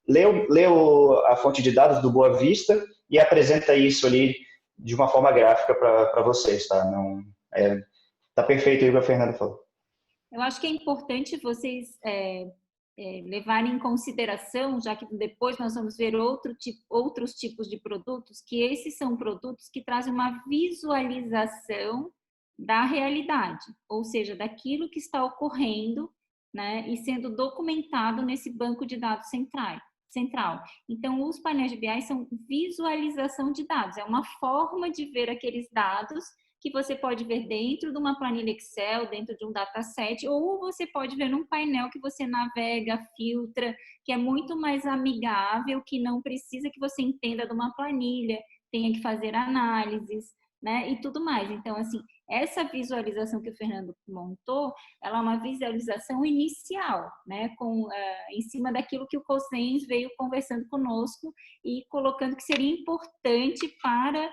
leu a fonte de dados do Boa Vista e apresenta isso ali de uma forma gráfica para vocês, tá? Tá perfeito aí o que a Fernanda falou. Eu acho que é importante vocês levarem em consideração, já que depois nós vamos ver outros tipos de produtos, que esses são produtos que trazem uma visualização da realidade, ou seja, daquilo que está ocorrendo né, e sendo documentado nesse banco de dados central. Então, os painéis de BI são visualização de dados, é uma forma de ver aqueles dados que você pode ver dentro de uma planilha Excel, dentro de um dataset, ou você pode ver num painel que você navega, filtra, que é muito mais amigável, que não precisa que você entenda de uma planilha, tenha que fazer análises, né, e tudo mais. Então, assim, essa visualização que o Fernando montou, ela é uma visualização inicial, né, em cima daquilo que o COSENS veio conversando conosco e colocando que seria importante para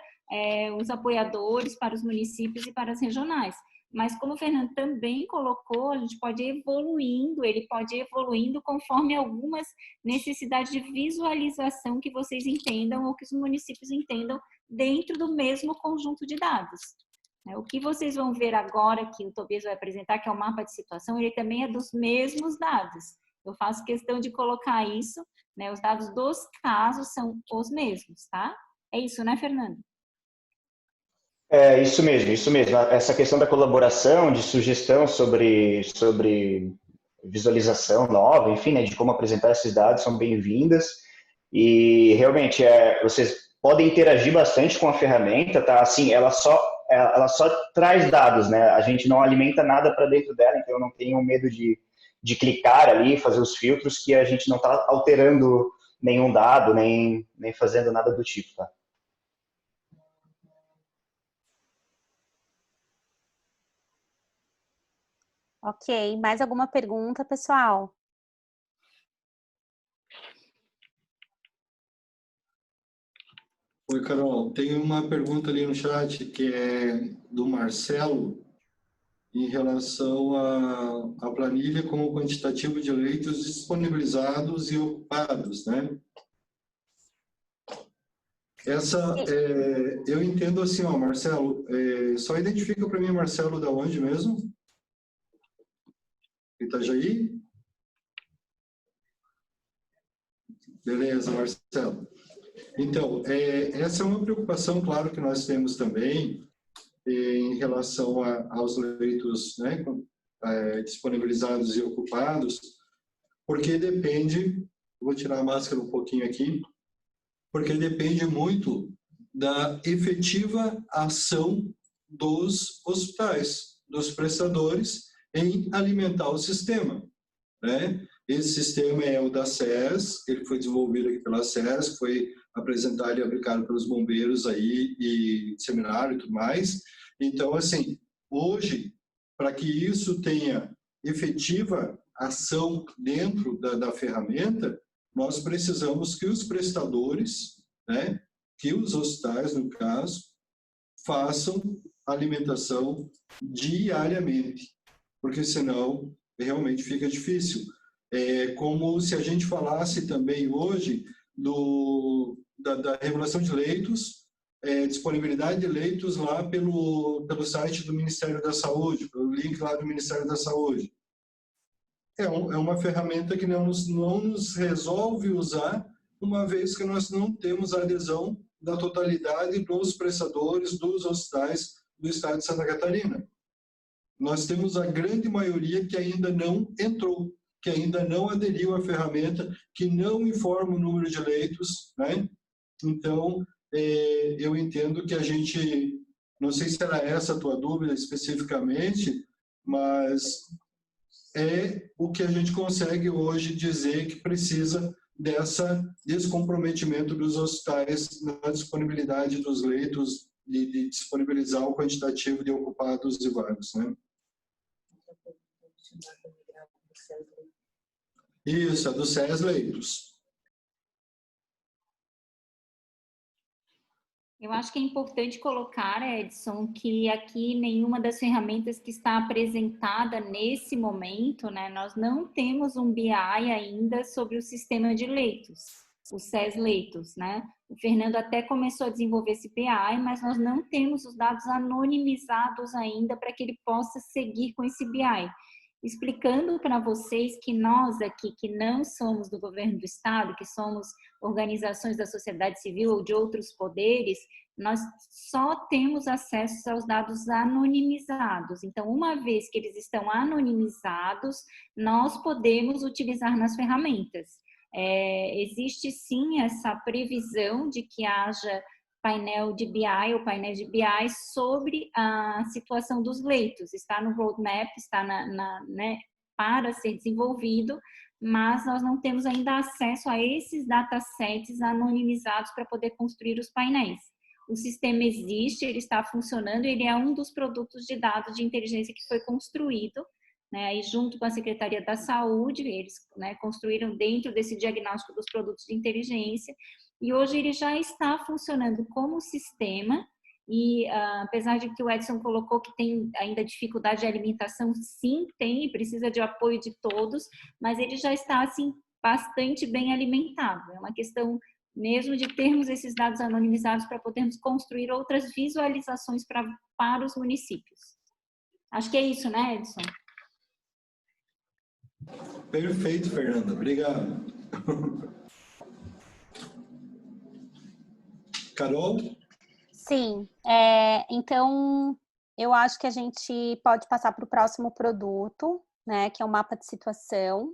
os apoiadores, para os municípios e para as regionais. Mas como o Fernando também colocou, a gente pode ir evoluindo, ele pode ir evoluindo conforme algumas necessidades de visualização que vocês entendam ou que os municípios entendam dentro do mesmo conjunto de dados. O que vocês vão ver agora, que o Tobias vai apresentar, que é o mapa de situação, ele também é dos mesmos dados. Eu faço questão de colocar isso, né? Os dados dos casos são os mesmos, tá? É isso, né, Fernando? É, isso mesmo, isso mesmo. Essa questão da colaboração, de sugestão sobre visualização nova, enfim, né, de como apresentar esses dados são bem-vindas. E realmente vocês podem interagir bastante com a ferramenta, tá? Assim, ela só traz dados, né? A gente não alimenta nada para dentro dela, então não tenham medo de clicar ali, fazer os filtros, que a gente não está alterando nenhum dado, nem fazendo nada do tipo, tá? Ok, mais alguma pergunta, pessoal? Oi, Carol. Tem uma pergunta ali no chat que é do Marcelo em relação à planilha com o quantitativo de leitos disponibilizados e ocupados, né? Eu entendo assim, ó, Marcelo, só identifica para mim, Marcelo, da onde mesmo? Itajaí? Beleza, Marcelo. Então, essa é uma preocupação, claro, que nós temos também em relação aos leitos, né, disponibilizados e ocupados, porque depende, vou tirar a máscara um pouquinho aqui, porque depende muito da efetiva ação dos hospitais, dos prestadores, em alimentar o sistema, né? Esse sistema é o da SES, ele foi desenvolvido aqui pela SES, foi apresentado e aplicado pelos bombeiros aí, e seminário e tudo mais. Então, assim, hoje, para que isso tenha efetiva ação dentro da ferramenta, nós precisamos que os prestadores, né, que os hospitais, no caso, façam alimentação diariamente, porque senão realmente fica difícil. É como se a gente falasse também hoje da regulação de leitos, disponibilidade de leitos lá pelo site do Ministério da Saúde, pelo link lá do Ministério da Saúde. É uma ferramenta que não nos resolve usar, uma vez que nós não temos a adesão da totalidade dos prestadores dos hospitais do estado de Santa Catarina. Nós temos a grande maioria que ainda não entrou, que ainda não aderiu à ferramenta, que não informa o número de leitos, né? Então, eu entendo que a gente, não sei se era essa a tua dúvida especificamente, mas é o que a gente consegue hoje dizer que precisa desse comprometimento dos hospitais na disponibilidade dos leitos, de disponibilizar o quantitativo de ocupados e vagos, né? Isso, é do SES Leitos. Eu acho que é importante colocar, Edson, que aqui nenhuma das ferramentas que está apresentada nesse momento, né, nós não temos um BI ainda sobre o sistema de leitos, o SES Leitos, né? O Fernando até começou a desenvolver esse BI, mas nós não temos os dados anonimizados ainda para que ele possa seguir com esse BI. Explicando para vocês que nós aqui, que não somos do governo do estado, que somos organizações da sociedade civil ou de outros poderes, nós só temos acesso aos dados anonimizados. Então, uma vez que eles estão anonimizados, nós podemos utilizar nas ferramentas. Existe sim essa previsão de que haja painel de BI ou painéis de BI sobre a situação dos leitos. Está no roadmap, está né, para ser desenvolvido, mas nós não temos ainda acesso a esses datasets anonimizados para poder construir os painéis. O sistema existe, ele está funcionando, ele é um dos produtos de dados de inteligência que foi construído, né, e junto com a Secretaria da Saúde, eles, né, construíram dentro desse diagnóstico dos produtos de inteligência, e hoje ele já está funcionando como sistema, e apesar de que o Edson colocou que tem ainda dificuldade de alimentação, sim, tem, precisa de apoio de todos, mas ele já está, assim, bastante bem alimentado. É uma questão mesmo de termos esses dados anonimizados para podermos construir outras visualizações para os municípios. Acho que é isso, né, Edson? Perfeito, Fernanda. Obrigado. Carol? Sim. Então, eu acho que a gente pode passar para o próximo produto, né, que é o mapa de situação.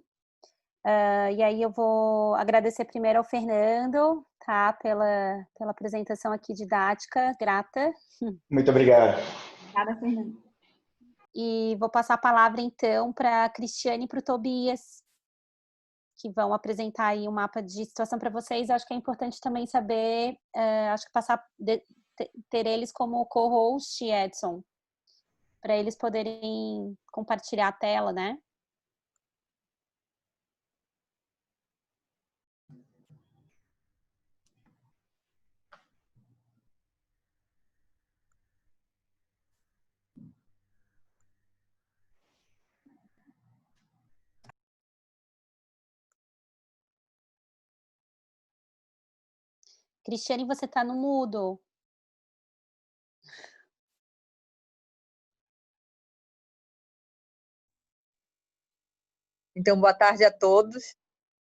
E aí eu vou agradecer primeiro ao Fernando, tá, pela apresentação aqui didática, grata. Muito obrigado. Obrigada, Fernando. E vou passar a palavra então para a Cristiane e para o Tobias, que vão apresentar aí um mapa de situação para vocês. Acho que é importante também saber, acho que ter eles como co-host, Edson, para eles poderem compartilhar a tela, né? Cristiane, você está no mudo. Então, boa tarde a todos.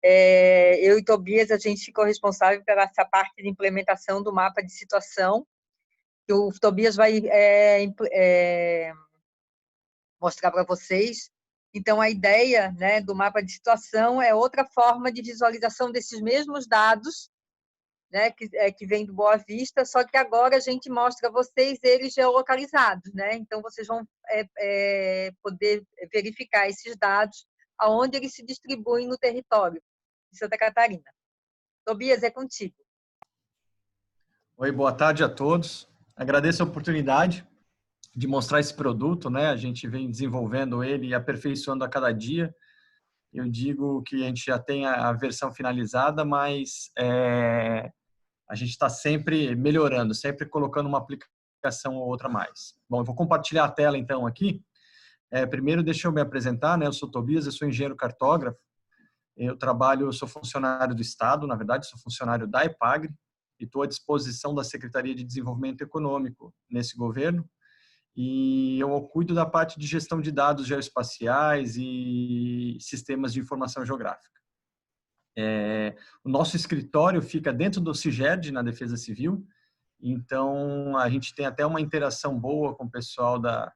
Eu e Tobias, a gente ficou responsável pela essa parte de implementação do mapa de situação, que o Tobias vai mostrar para vocês. Então, a ideia, né, do mapa de situação é outra forma de visualização desses mesmos dados, né, que vem do Boa Vista, só que agora a gente mostra a vocês eles geolocalizados, né? Então, vocês vão poder verificar esses dados aonde eles se distribuem no território de Santa Catarina. Tobias, é contigo. Oi, boa tarde a todos. Agradeço a oportunidade de mostrar esse produto, né? A gente vem desenvolvendo ele e aperfeiçoando a cada dia. Eu digo que a gente já tem a versão finalizada, mas a gente está sempre melhorando, sempre colocando uma aplicação ou outra a mais. Bom, eu vou compartilhar a tela então aqui. Primeiro, deixa eu me apresentar, né? Eu sou Tobias, eu sou engenheiro cartógrafo. Eu sou funcionário do Estado, na verdade, sou funcionário da EPAGRE e estou à disposição da Secretaria de Desenvolvimento Econômico nesse governo. E eu cuido da parte de gestão de dados geoespaciais e sistemas de informação geográfica. O nosso escritório fica dentro do CIGED, na Defesa Civil, então a gente tem até uma interação boa com o pessoal da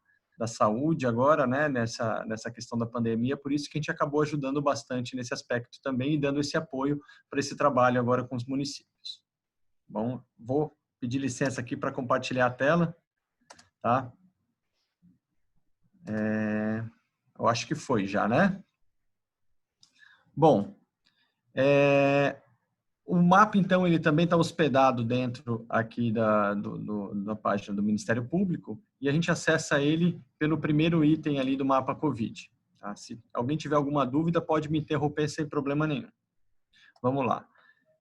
saúde agora, né, nessa questão da pandemia, por isso que a gente acabou ajudando bastante nesse aspecto também e dando esse apoio para esse trabalho agora com os municípios. Bom, vou pedir licença aqui para compartilhar a tela, tá? Eu acho que foi já, né? Bom, o mapa, então, ele também está hospedado dentro aqui da página do Ministério Público e a gente acessa ele pelo primeiro item ali do mapa COVID. Tá? Se alguém tiver alguma dúvida, pode me interromper sem problema nenhum. Vamos lá.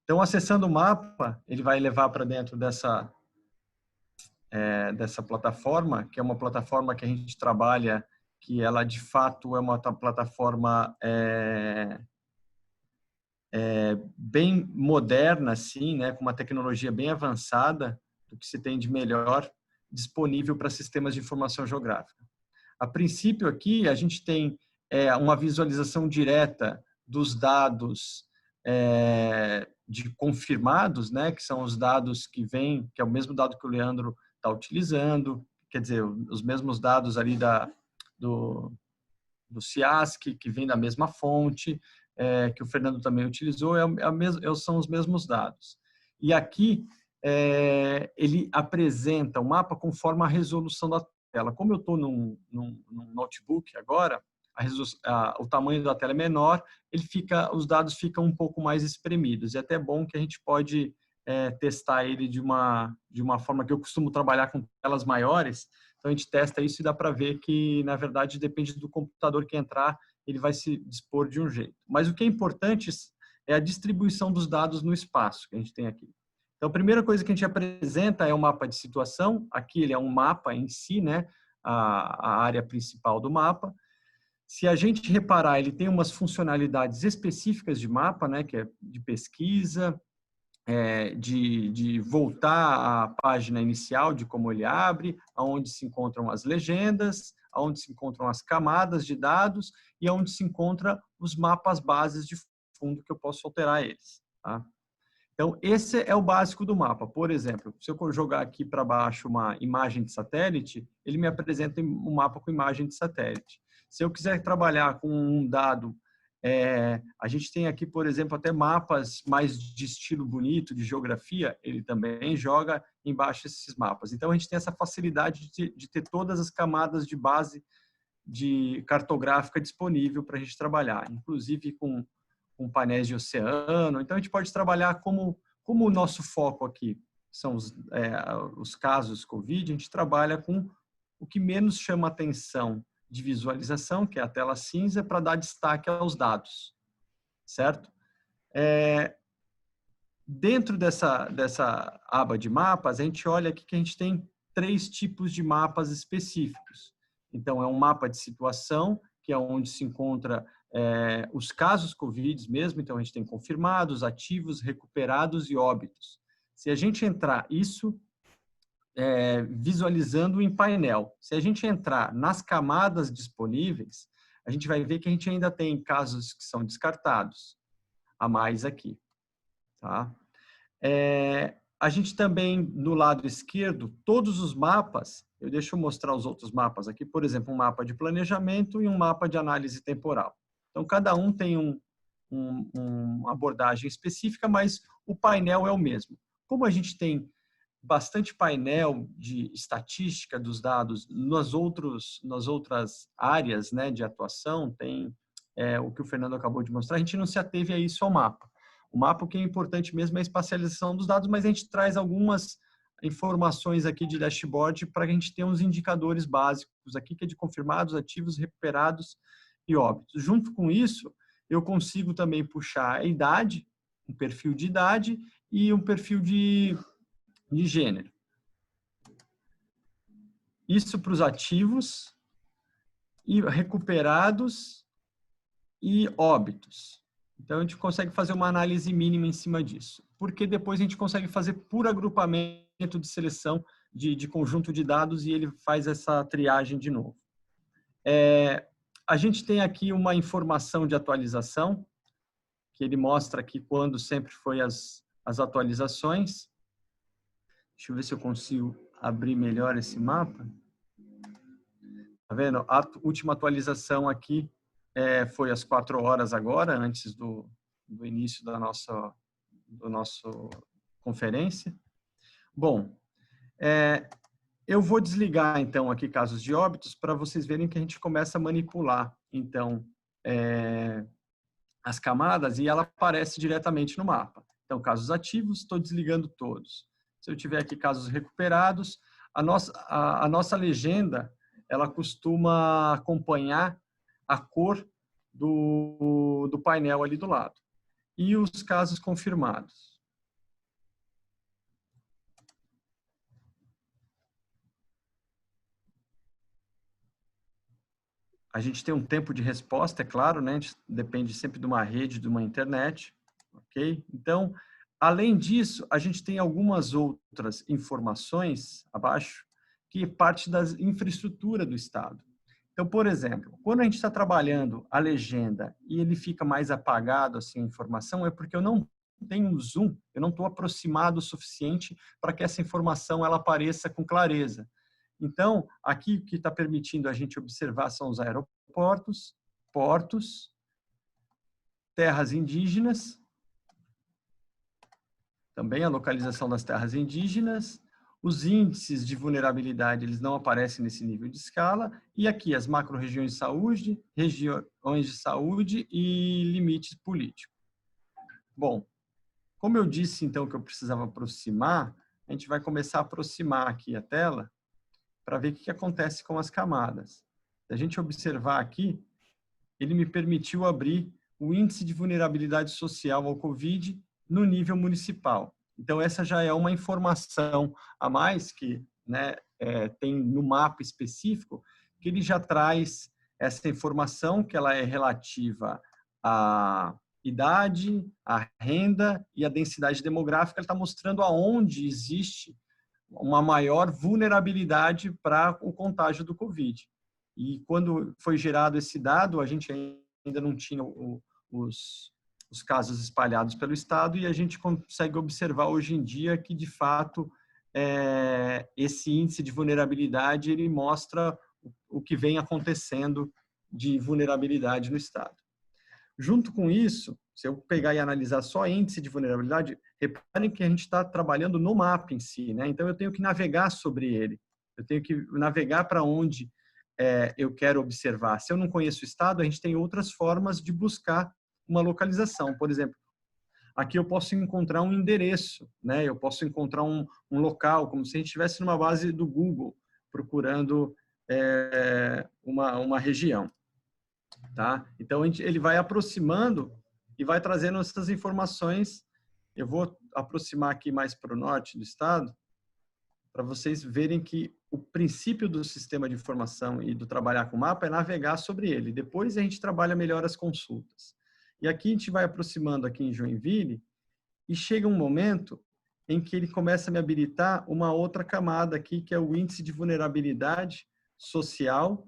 Então, acessando o mapa, ele vai levar para dentro dessa plataforma, que é uma plataforma que a gente trabalha, que ela, de fato, é uma plataforma bem moderna, assim, né, com uma tecnologia bem avançada do que se tem de melhor disponível para sistemas de informação geográfica. A princípio aqui a gente tem uma visualização direta dos dados de confirmados, né, que são os dados que vêm, que é o mesmo dado que o Leandro está utilizando, quer dizer, os mesmos dados ali do CIASC, que vem da mesma fonte, que o Fernando também utilizou, são os mesmos dados. E aqui ele apresenta o mapa conforme a resolução da tela. Como eu estou num notebook agora, o tamanho da tela é menor, os dados ficam um pouco mais espremidos. E é até bom que a gente pode testar ele de uma forma que eu costumo trabalhar com telas maiores. Então, a gente testa isso e dá para ver que, na verdade, depende do computador que entrar, ele vai se dispor de um jeito. Mas o que é importante é a distribuição dos dados no espaço que a gente tem aqui. Então, a primeira coisa que a gente apresenta é o mapa de situação. Aqui ele é um mapa em si, né? A área principal do mapa. Se a gente reparar, ele tem umas funcionalidades específicas de mapa, né? Que é de pesquisa, de voltar à página inicial, de como ele abre, aonde se encontram as legendas, aonde se encontram as camadas de dados e aonde se encontram os mapas bases de fundo que eu posso alterar eles. Tá? Então, esse é o básico do mapa. Por exemplo, se eu jogar aqui para baixo uma imagem de satélite, ele me apresenta um mapa com imagem de satélite. Se eu quiser trabalhar com um dado, a gente tem aqui, por exemplo, até mapas mais de estilo bonito, de geografia, ele também joga embaixo esses mapas. Então, a gente tem essa facilidade de ter todas as camadas de base de cartográfica disponível para a gente trabalhar, inclusive com painéis de oceano. Então, a gente pode trabalhar como o nosso foco aqui são os casos COVID, a gente trabalha com o que menos chama atenção de visualização, que é a tela cinza, para dar destaque aos dados, certo? Dentro dessa aba de mapas, a gente olha aqui que a gente tem 3 tipos de mapas específicos. Então, é um mapa de situação, que é onde se encontra os casos COVID mesmo, então a gente tem confirmados, ativos, recuperados e óbitos. Se a gente entrar isso visualizando em painel, se a gente entrar nas camadas disponíveis, a gente vai ver que a gente ainda tem casos que são descartados, a mais aqui. Tá? A gente também, no lado esquerdo, todos os mapas, deixa eu mostrar os outros mapas aqui, por exemplo, um mapa de planejamento e um mapa de análise temporal. Então, cada um tem uma abordagem específica, mas o painel é o mesmo. Como a gente tem bastante painel de estatística dos dados nas outras áreas, né, de atuação, tem o que o Fernando acabou de mostrar, a gente não se ateve a isso ao mapa. O mapa, o que é importante mesmo é a espacialização dos dados, mas a gente traz algumas informações aqui de dashboard para a gente ter uns indicadores básicos aqui, que é de confirmados, ativos, recuperados e óbitos. Junto com isso, eu consigo também puxar a idade, um perfil de idade e um perfil de gênero. Isso para os ativos e recuperados e óbitos. Então, a gente consegue fazer uma análise mínima em cima disso. Porque depois a gente consegue fazer por agrupamento de seleção de conjunto de dados e ele faz essa triagem de novo. A gente tem aqui uma informação de atualização, que ele mostra aqui quando sempre foi as atualizações. Deixa eu ver se eu consigo abrir melhor esse mapa. Tá vendo? A última atualização aqui foi às 4 horas agora, antes do início da nossa conferência. Bom, eu vou desligar, então, aqui casos de óbitos para vocês verem que a gente começa a manipular, então, as camadas e ela aparece diretamente no mapa. Então, casos ativos, estou desligando todos. Se eu tiver aqui casos recuperados, a nossa legenda, ela costuma acompanhar a cor do painel ali do lado. E os casos confirmados. A gente tem um tempo de resposta, é claro, né? A gente depende sempre de uma rede, de uma internet, ok? Então, além disso, a gente tem algumas outras informações abaixo, que é parte da infraestrutura do Estado. Então, por exemplo, quando a gente está trabalhando a legenda e ele fica mais apagado, assim, a informação, é porque eu não tenho um zoom, eu não estou aproximado o suficiente para que essa informação ela apareça com clareza. Então, aqui o que está permitindo a gente observar são os aeroportos, portos, terras indígenas, também a localização das terras indígenas, os índices de vulnerabilidade, eles não aparecem nesse nível de escala, e aqui as macro-regiões de saúde, regiões de saúde e limites políticos. Bom, como eu disse, então, que eu precisava aproximar, a gente vai começar a aproximar aqui a tela para ver o que acontece com as camadas. Se a gente observar aqui, ele me permitiu abrir o índice de vulnerabilidade social ao COVID no nível municipal. Então, essa já é uma informação a mais que, né, tem no mapa específico, que ele já traz essa informação que ela é relativa à idade, à renda e à densidade demográfica. Ele está mostrando aonde existe uma maior vulnerabilidade para o contágio do COVID. E quando foi gerado esse dado, a gente ainda não tinha os casos espalhados pelo estado, e a gente consegue observar hoje em dia que, de fato, esse índice de vulnerabilidade ele mostra o que vem acontecendo de vulnerabilidade no estado. Junto com isso, se eu pegar e analisar só índice de vulnerabilidade, reparem que a gente está trabalhando no mapa em si, né? Então, eu tenho que navegar sobre ele, eu tenho que navegar para onde eu quero observar. Se eu não conheço o estado, a gente tem outras formas de buscar uma localização. Por exemplo, aqui eu posso encontrar um endereço, né? Eu posso encontrar um local, como se a gente estivesse numa base do Google, procurando uma região. Tá? Então, ele vai aproximando e vai trazendo essas informações. Eu vou aproximar aqui mais para o norte do estado, para vocês verem que o princípio do sistema de informação e do trabalhar com mapa é navegar sobre ele. Depois a gente trabalha melhor as consultas. E aqui a gente vai aproximando aqui em Joinville e chega um momento em que ele começa a me habilitar uma outra camada aqui, que é o índice de vulnerabilidade social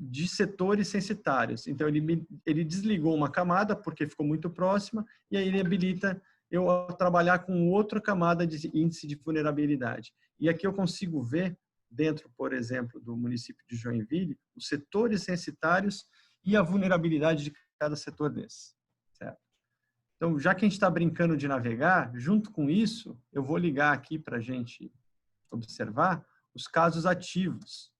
de setores censitários. Então, ele desligou uma camada porque ficou muito próxima, e aí ele habilita eu a trabalhar com outra camada de índice de vulnerabilidade. E aqui eu consigo ver, dentro, por exemplo, do município de Joinville, os setores censitários e a vulnerabilidade de cada setor desse. Certo? Então, já que a gente está brincando de navegar, junto com isso, eu vou ligar aqui para a gente observar os casos ativos.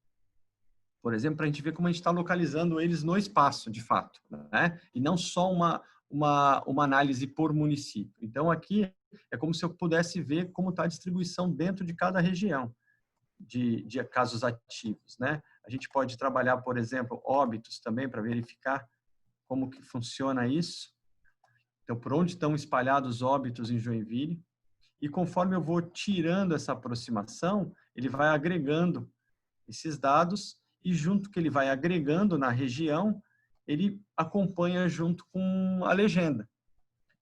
Por exemplo, para a gente ver como a gente está localizando eles no espaço, de fato, né? E não só uma análise por município. Então, aqui é como se eu pudesse ver como está a distribuição dentro de cada região de casos ativos, né? A gente pode trabalhar, por exemplo, óbitos também, para verificar como que funciona isso. Então, por onde estão espalhados óbitos em Joinville. E conforme eu vou tirando essa aproximação, ele vai agregando esses dados, e junto que ele vai agregando na região, ele acompanha junto com a legenda.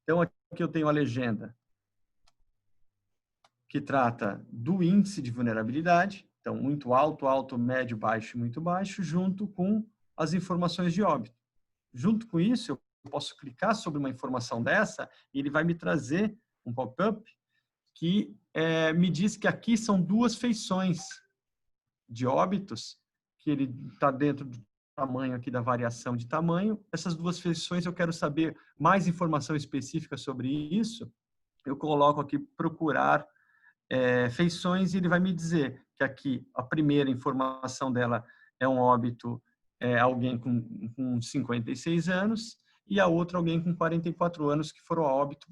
Então, aqui eu tenho a legenda que trata do índice de vulnerabilidade, então muito alto, alto, médio, baixo e muito baixo, junto com as informações de óbito. Junto com isso, eu posso clicar sobre uma informação dessa e ele vai me trazer um pop-up que me diz que aqui são duas feições de óbitos, que ele está dentro do tamanho aqui da variação de tamanho. Essas duas feições, eu quero saber mais informação específica sobre isso, eu coloco aqui procurar feições e ele vai me dizer que aqui a primeira informação dela é um óbito, alguém com 56 anos, e a outra alguém com 44 anos que foram a óbito,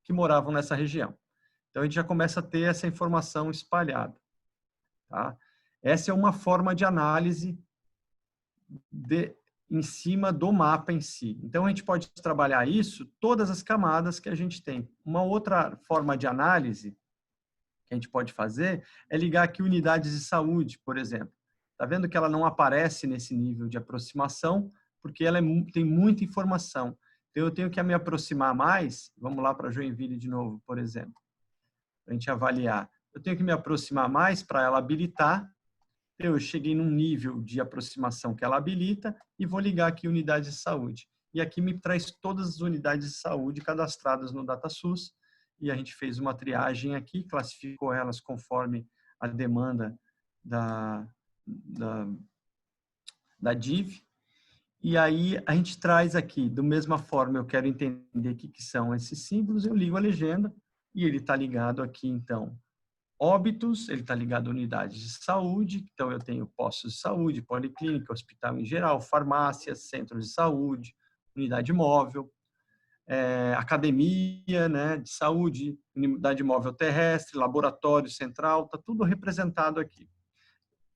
que moravam nessa região. Então, a gente já começa a ter essa informação espalhada. Tá? Essa é uma forma de análise em cima do mapa em si. Então, a gente pode trabalhar isso, todas as camadas que a gente tem. Uma outra forma de análise que a gente pode fazer é ligar aqui unidades de saúde, por exemplo. Está vendo que ela não aparece nesse nível de aproximação, porque ela tem muita informação. Então, eu tenho que me aproximar mais. Vamos lá para Joinville de novo, por exemplo, para a gente avaliar. Eu tenho que me aproximar mais para ela habilitar. Eu cheguei num nível de aproximação que ela habilita e vou ligar aqui unidades de saúde. E e aqui me traz todas as unidades de saúde cadastradas no DataSUS, e a gente fez uma triagem aqui, classificou elas conforme a demanda da DIV, e aí a gente traz aqui, da mesma forma, eu quero entender o que são esses símbolos, eu ligo a legenda, e ele está ligado aqui, então, óbitos, ele está ligado a unidades de saúde, então eu tenho postos de saúde, policlínica, hospital em geral, farmácias, centros de saúde, unidade móvel, academia, né, de saúde, unidade móvel terrestre, laboratório central, está tudo representado aqui.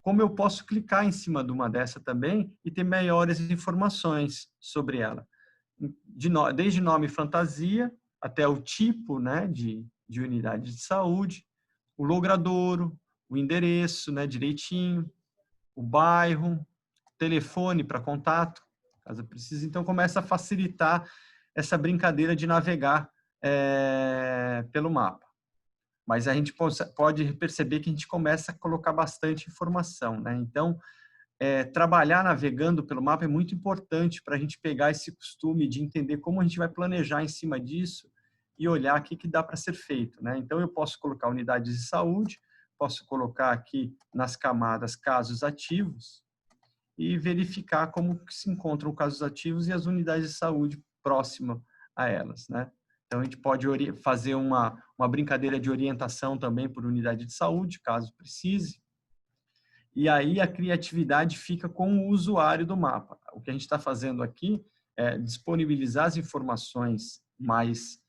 Como eu posso clicar em cima de uma dessa também e ter maiores informações sobre ela. Desde nome e fantasia até o tipo, né, de unidade de saúde, o logradouro, o endereço, né, direitinho, o bairro, telefone para contato, caso precise. Então, começa a facilitar essa brincadeira de navegar pelo mapa. Mas a gente pode perceber que a gente começa a colocar bastante informação, né? Então, trabalhar navegando pelo mapa é muito importante para a gente pegar esse costume de entender como a gente vai planejar em cima disso e olhar o que dá para ser feito, né? Então, eu posso colocar unidades de saúde, posso colocar aqui nas camadas casos ativos e verificar como que se encontram casos ativos e as unidades de saúde próximas a elas, né? Então, a gente pode fazer uma brincadeira de orientação também por unidade de saúde, caso precise. E aí a criatividade fica com o usuário do mapa. O que a gente está fazendo aqui é disponibilizar as informações mais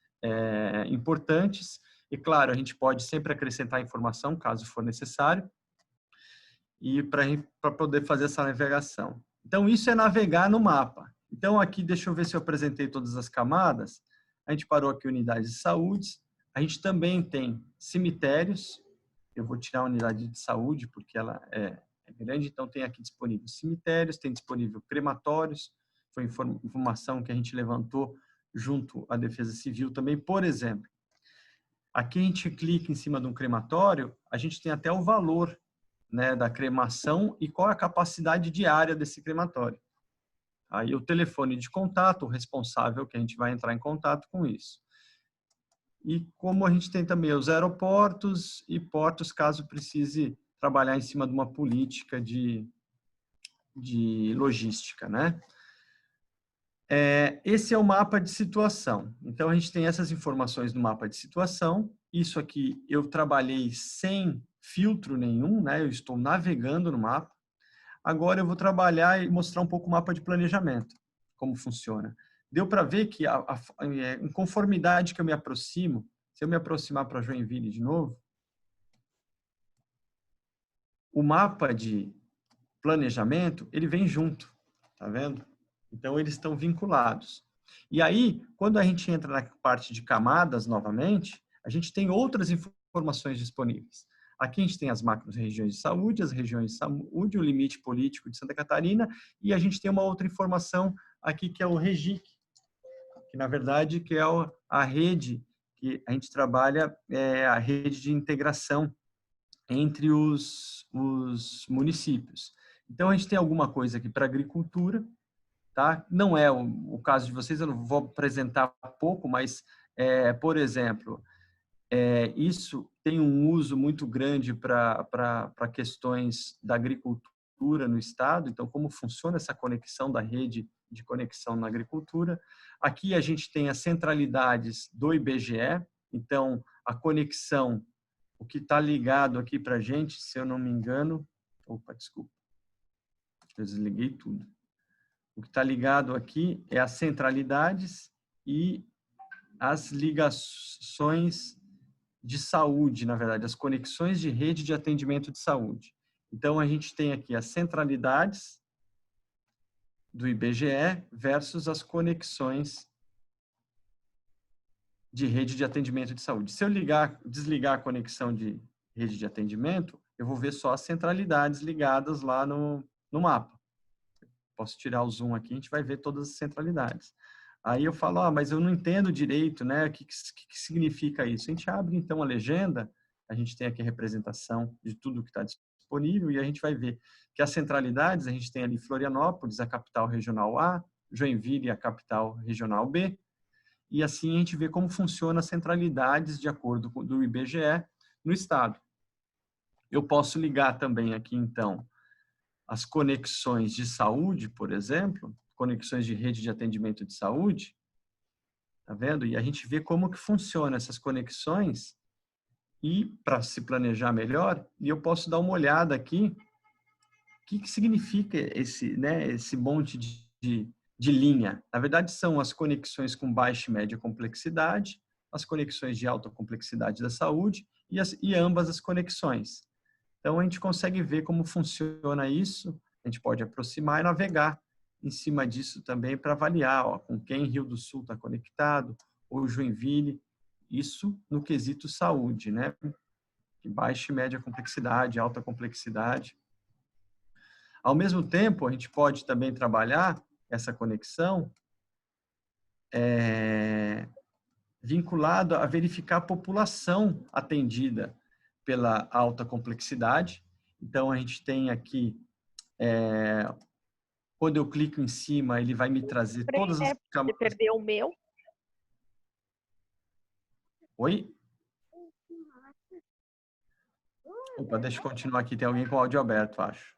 importantes. E, claro, a gente pode sempre acrescentar informação, caso for necessário, e para poder fazer essa navegação. Então, isso é navegar no mapa. Então, aqui, deixa eu ver se eu apresentei todas as camadas. A gente parou aqui unidades de saúde. A gente também tem cemitérios. Eu vou tirar a unidade de saúde, porque ela é grande. Então, tem aqui disponível cemitérios, tem disponível crematórios. Foi informação que a gente levantou junto à Defesa Civil também. Por exemplo, aqui a gente clica em cima de um crematório, a gente tem até o valor, né, da cremação e qual é a capacidade diária desse crematório. Aí o telefone de contato, o responsável que a gente vai entrar em contato com isso. E como a gente tem também os aeroportos e portos, caso precise trabalhar em cima de uma política de logística, né? Esse é o mapa de situação. Então, a gente tem essas informações no mapa de situação. Isso aqui eu trabalhei sem filtro nenhum, né? Eu estou navegando no mapa. Agora eu vou trabalhar e mostrar um pouco o mapa de planejamento, como funciona. Deu para ver que em conformidade que eu me aproximo, se eu me aproximar para Joinville de novo, o mapa de planejamento, ele vem junto, tá vendo? Então, eles estão vinculados. E aí, quando a gente entra na parte de camadas novamente, a gente tem outras informações disponíveis. Aqui a gente tem as macro-regiões de saúde, as regiões de saúde, o limite político de Santa Catarina, e a gente tem uma outra informação aqui que é o REGIC, que na verdade que é a rede que a gente trabalha, a rede de integração entre os municípios. Então a gente tem alguma coisa aqui para agricultura, tá? Não é o caso de vocês, eu não vou apresentar pouco, mas, por exemplo, isso tem um uso muito grande para questões da agricultura no estado. Então, como funciona essa conexão da rede de conexão na agricultura? Aqui a gente tem as centralidades do IBGE. Então, a conexão, o que está ligado aqui para a gente, se eu não me engano... Opa, desculpa. Eu desliguei tudo. O que está ligado aqui é as centralidades e as ligações de saúde, na verdade, as conexões de rede de atendimento de saúde. Então, a gente tem aqui as centralidades do IBGE versus as conexões de rede de atendimento de saúde. Se eu desligar a conexão de rede de atendimento, eu vou ver só as centralidades ligadas lá no mapa. Posso tirar o zoom aqui, a gente vai ver todas as centralidades. Aí eu falo, mas eu não entendo direito, né? O que significa isso? A gente abre, então, a legenda, a gente tem aqui a representação de tudo que está disponível e a gente vai ver que as centralidades, a gente tem ali Florianópolis, a capital regional A, Joinville, a capital regional B. E assim a gente vê como funciona as centralidades de acordo com do IBGE no estado. Eu posso ligar também aqui, então, as conexões de saúde, por exemplo, conexões de rede de atendimento de saúde, tá vendo? E a gente vê como que funciona essas conexões e para se planejar melhor, e eu posso dar uma olhada aqui, o que significa esse monte de linha. Na verdade, são as conexões com baixa e média complexidade, as conexões de alta complexidade da saúde e ambas as conexões. Então, a gente consegue ver como funciona isso, a gente pode aproximar e navegar em cima disso também para avaliar com quem Rio do Sul está conectado, ou Joinville, isso no quesito saúde, né? Baixa e média complexidade, alta complexidade. Ao mesmo tempo, a gente pode também trabalhar essa conexão vinculado a verificar a população atendida pela alta complexidade. Então, a gente tem aqui, quando eu clico em cima, ele vai me trazer todas as camadas. Você perdeu o meu? Oi? Opa, deixa eu continuar aqui, tem alguém com o áudio aberto, acho.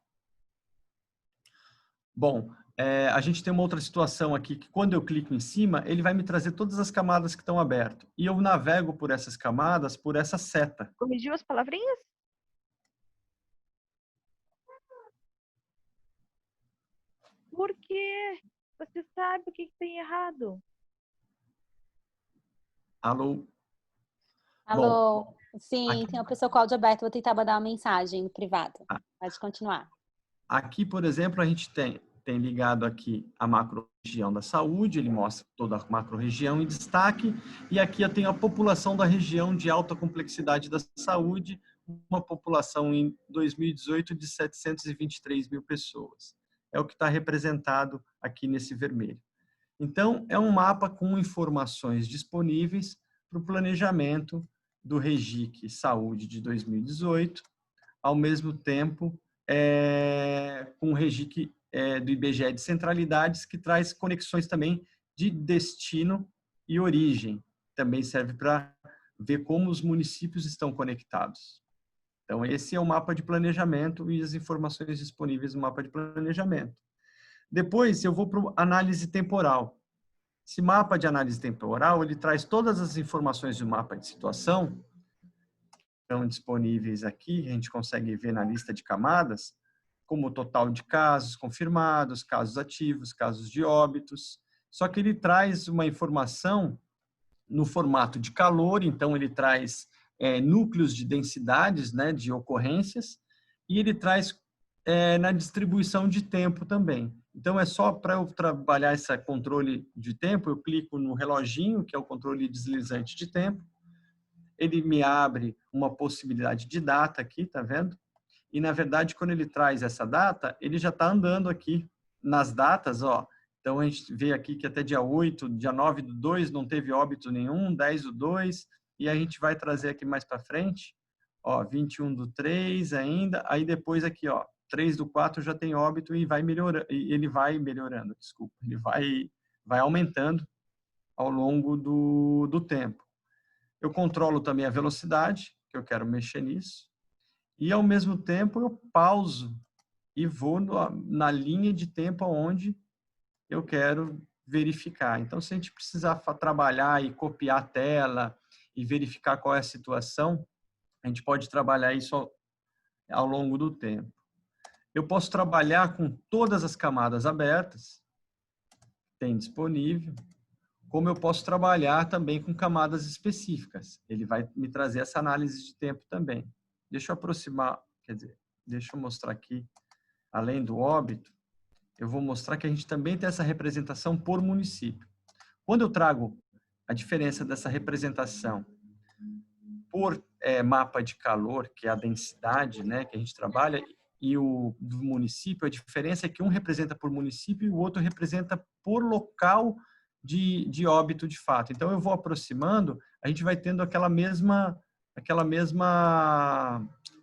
Bom, a gente tem uma outra situação aqui, que quando eu clico em cima, ele vai me trazer todas as camadas que estão abertas. E eu navego por essas camadas, por essa seta. Corrigiu as palavrinhas? Por quê? Você sabe o que tem errado. Alô? Alô? Bom, sim, aqui, tem uma pessoa com o áudio aberto, vou tentar mandar uma mensagem no privado. Pode continuar. Aqui, por exemplo, a gente tem ligado aqui a macro-região da saúde, ele mostra toda a macro-região em destaque, e aqui eu tenho a população da região de alta complexidade da saúde, uma população em 2018 de 723 mil pessoas. É o que está representado aqui nesse vermelho. Então, é um mapa com informações disponíveis para o planejamento do REGIC Saúde de 2018, ao mesmo tempo com o REGIC do IBGE de centralidades, que traz conexões também de destino e origem. Também serve para ver como os municípios estão conectados. Então, esse é o mapa de planejamento e as informações disponíveis no mapa de planejamento. Depois, eu vou para a análise temporal. Esse mapa de análise temporal, ele traz todas as informações do mapa de situação, estão disponíveis aqui, a gente consegue ver na lista de camadas, como o total de casos confirmados, casos ativos, casos de óbitos. Só que ele traz uma informação no formato de calor, então ele traz núcleos de densidades, né, de ocorrências, e ele traz na distribuição de tempo também. Então, é só para eu trabalhar esse controle de tempo, eu clico no reloginho, que é o controle deslizante de tempo, ele me abre uma possibilidade de data aqui, tá vendo? E, na verdade, quando ele traz essa data, ele já está andando aqui nas datas, ó. Então, a gente vê aqui que até dia 8, dia 9 do 2 não teve óbito nenhum, 10 do 2, e a gente vai trazer aqui mais para frente, ó, 21 do 3 ainda, aí depois aqui, ó, 3 do 4 já tem óbito e vai melhorando, ele vai melhorando, desculpa, ele vai aumentando ao longo do tempo. Eu controlo também a velocidade, que eu quero mexer nisso, e ao mesmo tempo eu pauso e vou na linha de tempo onde eu quero verificar. Então, se a gente precisar trabalhar e copiar a tela e verificar qual é a situação, a gente pode trabalhar isso ao longo do tempo. Eu posso trabalhar com todas as camadas abertas, tem disponível, como eu posso trabalhar também com camadas específicas. Ele vai me trazer essa análise de tempo também. Deixa eu aproximar, quer dizer, deixa eu mostrar aqui, além do óbito, eu vou mostrar que a gente também tem essa representação por município. Quando eu trago a diferença dessa representação por mapa de calor, que é a densidade, né, que a gente trabalha, e o do município, a diferença é que um representa por município e o outro representa por local de óbito de fato. Então, eu vou aproximando, a gente vai tendo aquela mesma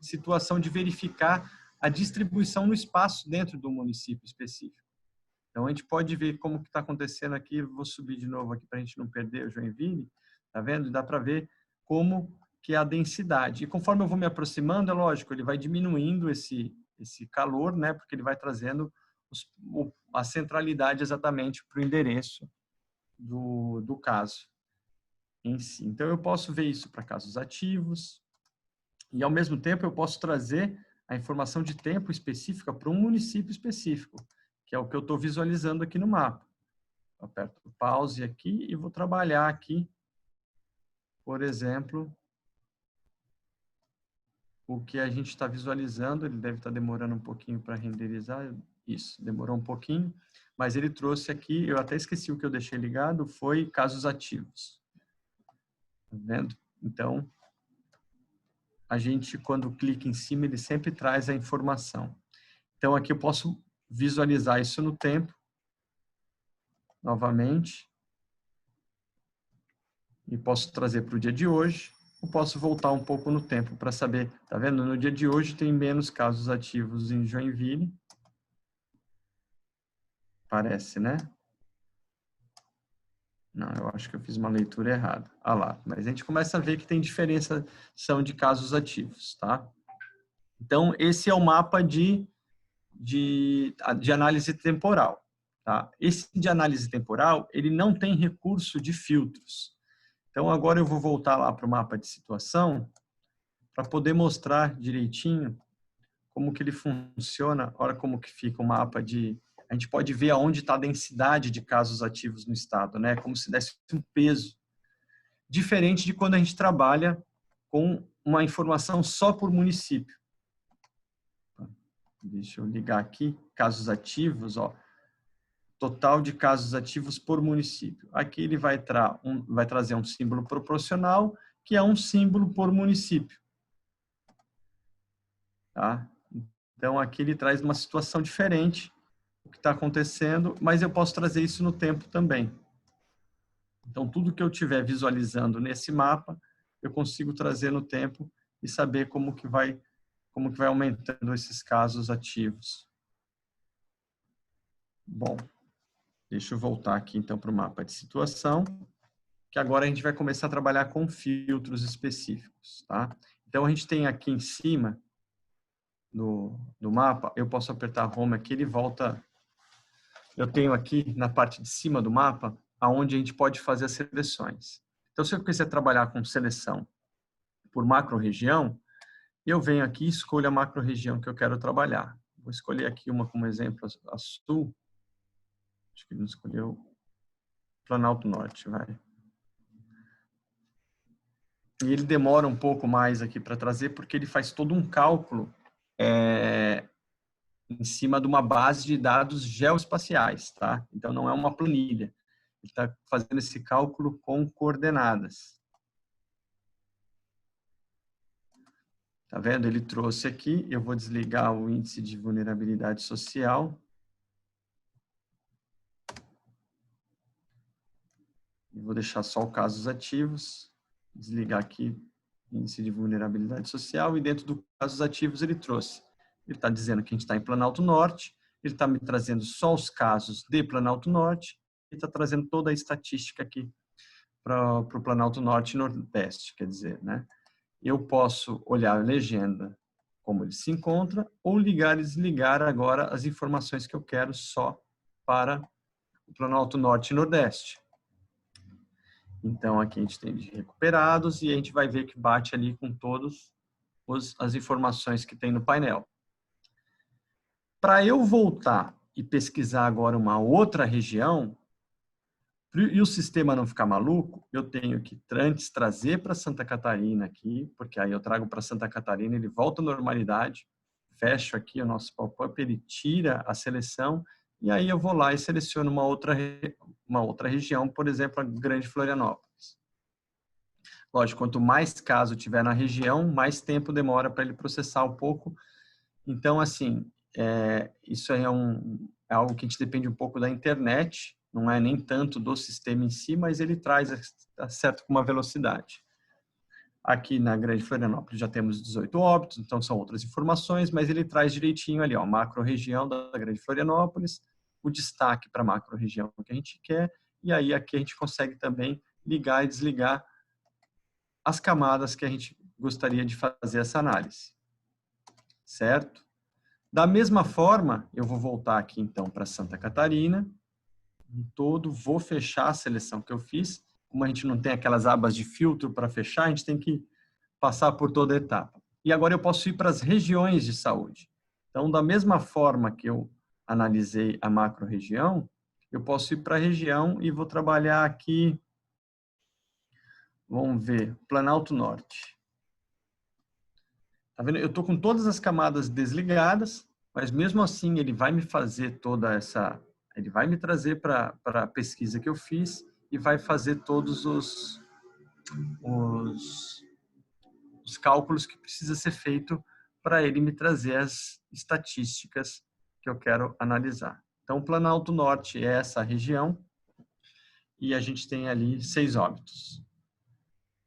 situação de verificar a distribuição no espaço dentro do município específico. Então, a gente pode ver como que está acontecendo aqui. Vou subir de novo aqui para a gente não perder o Joinville. Tá vendo? Dá para ver como que é a densidade. E conforme eu vou me aproximando, é lógico, ele vai diminuindo esse calor, né? Porque ele vai trazendo a centralidade exatamente para o endereço do caso em si. Então, eu posso ver isso para casos ativos e, ao mesmo tempo, eu posso trazer a informação de tempo específica para um município específico, que é o que eu estou visualizando aqui no mapa. Eu aperto o pause aqui e vou trabalhar aqui, por exemplo, o que a gente está visualizando. Ele deve estar demorando um pouquinho para renderizar. Isso, demorou um pouquinho, mas ele trouxe aqui, eu até esqueci o que eu deixei ligado, foi casos ativos. Tá vendo? Então, a gente, quando clica em cima, ele sempre traz a informação. Então, aqui eu posso visualizar isso no tempo, novamente, e posso trazer para o dia de hoje, ou posso voltar um pouco no tempo para saber, tá vendo? No dia de hoje tem menos casos ativos em Joinville, parece, né? Não, eu acho que eu fiz uma leitura errada. Ah lá, mas a gente começa a ver que tem diferenciação de casos ativos, tá? Então, esse é o mapa de análise temporal, tá? Esse de análise temporal, ele não tem recurso de filtros. Então, agora eu vou voltar lá para o mapa de situação para poder mostrar direitinho como que ele funciona. Olha como que fica o mapa de... A gente pode ver aonde está a densidade de casos ativos no estado, né? Como se desse um peso. Diferente de quando a gente trabalha com uma informação só por município. Deixa eu ligar aqui, casos ativos, ó. Total de casos ativos por município. Aqui ele vai trazer um símbolo proporcional, que é um símbolo por município. Tá? Então, aqui ele traz uma situação diferente, o que está acontecendo, mas eu posso trazer isso no tempo também. Então, tudo que eu estiver visualizando nesse mapa, eu consigo trazer no tempo e saber como que vai aumentando esses casos ativos. Bom, deixa eu voltar aqui então para o mapa de situação, que agora a gente vai começar a trabalhar com filtros específicos, tá? Então, a gente tem aqui em cima do mapa, eu posso apertar Home aqui, ele volta. Eu tenho aqui na parte de cima do mapa, aonde a gente pode fazer as seleções. Então, se eu quiser trabalhar com seleção por macro-região, eu venho aqui e escolho a macro-região que eu quero trabalhar. Vou escolher aqui uma como exemplo, a Sul. Acho que ele não escolheu Planalto Norte, vai. E ele demora um pouco mais aqui para trazer, porque ele faz todo um cálculo em cima de uma base de dados geoespaciais, tá? Então, não é uma planilha. Ele está fazendo esse cálculo com coordenadas. Tá vendo? Ele trouxe aqui, eu vou desligar o índice de vulnerabilidade social. E vou deixar só os casos ativos. Desligar aqui índice de vulnerabilidade social. E dentro dos casos ativos ele trouxe. Ele está dizendo que a gente está em Planalto Norte. Ele está me trazendo só os casos de Planalto Norte. Ele está trazendo toda a estatística aqui para o Planalto Norte e Nordeste, quer dizer, né? Eu posso olhar a legenda como ele se encontra ou ligar e desligar agora as informações que eu quero só para o Planalto Norte e Nordeste. Então, aqui a gente tem de recuperados e a gente vai ver que bate ali com todas as informações que tem no painel. Para eu voltar e pesquisar agora uma outra região, e o sistema não ficar maluco, eu tenho que antes trazer para Santa Catarina aqui, porque aí eu trago para Santa Catarina, ele volta à normalidade, fecho aqui o nosso pop-up, ele tira a seleção, e aí eu vou lá e seleciono uma outra região, por exemplo, a Grande Florianópolis. Lógico, quanto mais caso tiver na região, mais tempo demora para ele processar um pouco. Então, assim, isso aí é algo que a gente depende um pouco da internet, não é nem tanto do sistema em si, mas ele traz certo com uma velocidade. Aqui na Grande Florianópolis já temos 18 óbitos, então são outras informações, mas ele traz direitinho ali, ó, macro-região da Grande Florianópolis, o destaque para a macro-região que a gente quer, e aí aqui a gente consegue também ligar e desligar as camadas que a gente gostaria de fazer essa análise. Certo? Da mesma forma, eu vou voltar aqui então para Santa Catarina, em todo, vou fechar a seleção que eu fiz. Como a gente não tem aquelas abas de filtro para fechar, a gente tem que passar por toda a etapa. E agora eu posso ir para as regiões de saúde. Então, da mesma forma que eu analisei a macro-região, eu posso ir para a região e vou trabalhar aqui, vamos ver, Planalto Norte. Tá vendo? Eu estou com todas as camadas desligadas, mas mesmo assim ele vai me fazer toda essa... Ele vai me trazer para a pesquisa que eu fiz e vai fazer todos os cálculos que precisa ser feito para ele me trazer as estatísticas que eu quero analisar. Então, o Planalto Norte é essa região e a gente tem ali 6 óbitos.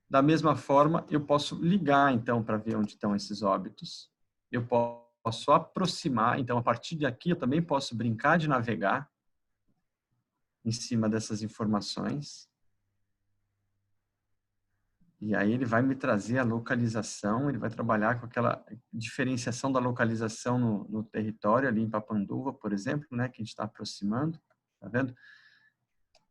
Da mesma forma, eu posso ligar, então, para ver onde estão esses óbitos. Eu posso aproximar, então, a partir daqui, eu também posso brincar de navegar em cima dessas informações. E aí ele vai me trazer a localização, ele vai trabalhar com aquela diferenciação da localização no território, ali em Papanduva, por exemplo, né, que a gente está aproximando, tá vendo?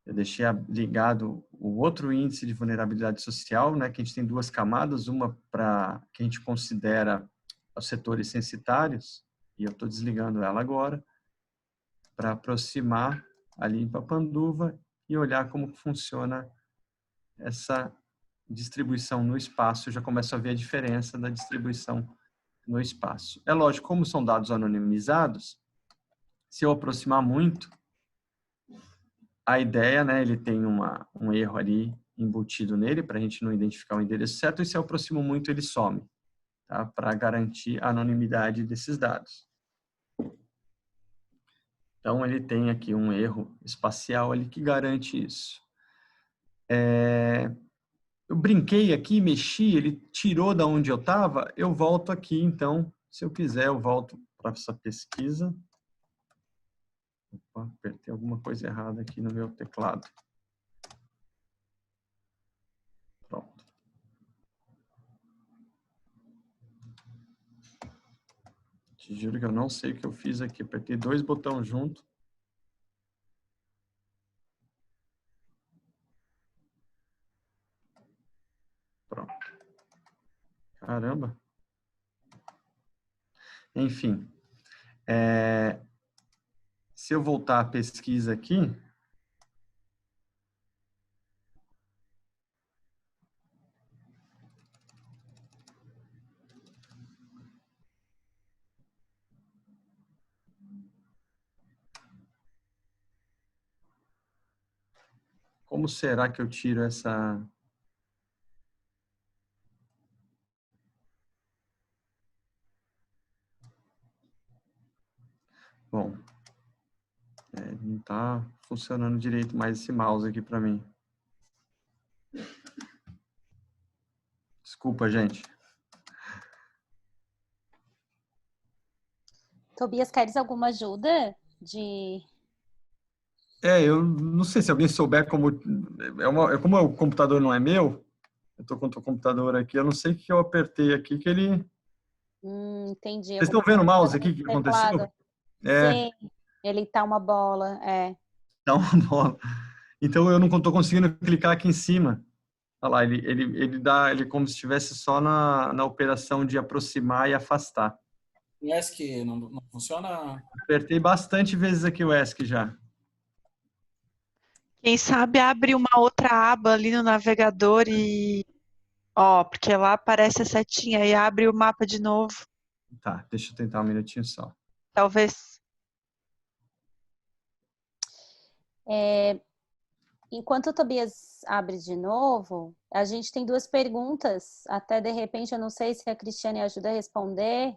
Eu deixei ligado o outro índice de vulnerabilidade social, né, que a gente tem 2 camadas, uma para que a gente considera os setores censitários, e eu estou desligando ela agora, para aproximar ali em Papanduva e olhar como funciona essa distribuição no espaço. Eu já começo a ver a diferença da distribuição no espaço. É lógico, como são dados anonimizados, se eu aproximar muito, a ideia, né, ele tem um erro ali embutido nele, para a gente não identificar o endereço certo, e se eu aproximo muito, ele some, tá? Para garantir a anonimidade desses dados. Então, ele tem aqui um erro espacial ali que garante isso. Eu brinquei aqui, mexi, ele tirou da onde eu estava, eu volto aqui, então, se eu quiser, eu volto para essa pesquisa. Opa, apertei alguma coisa errada aqui no meu teclado. Pronto. Te juro que eu não sei o que eu fiz aqui. Apertei 2 botões junto. Pronto. Caramba. Enfim. Se eu voltar à pesquisa aqui, como será que eu tiro essa... Bom, não está funcionando direito mais esse mouse aqui para mim. Desculpa, gente. Tobias, queres alguma ajuda Eu não sei se alguém souber como... como o computador não é meu, eu estou com o computador aqui, eu não sei o que eu apertei aqui que ele... Entendi. Vocês estão vendo o mouse aqui, o que aconteceu? Sim, ele tá uma bola, Tá uma bola. Então eu não estou conseguindo clicar aqui em cima. Olha lá, ele como se estivesse só na operação de aproximar e afastar. O ESC não funciona? Apertei bastante vezes aqui o ESC já. Quem sabe abre uma outra aba ali no navegador e... porque lá aparece a setinha e abre o mapa de novo. Tá, deixa eu tentar um minutinho só. Talvez. Enquanto o Tobias abre de novo, a gente tem 2 perguntas. Até de repente, eu não sei se a Cristiane ajuda a responder.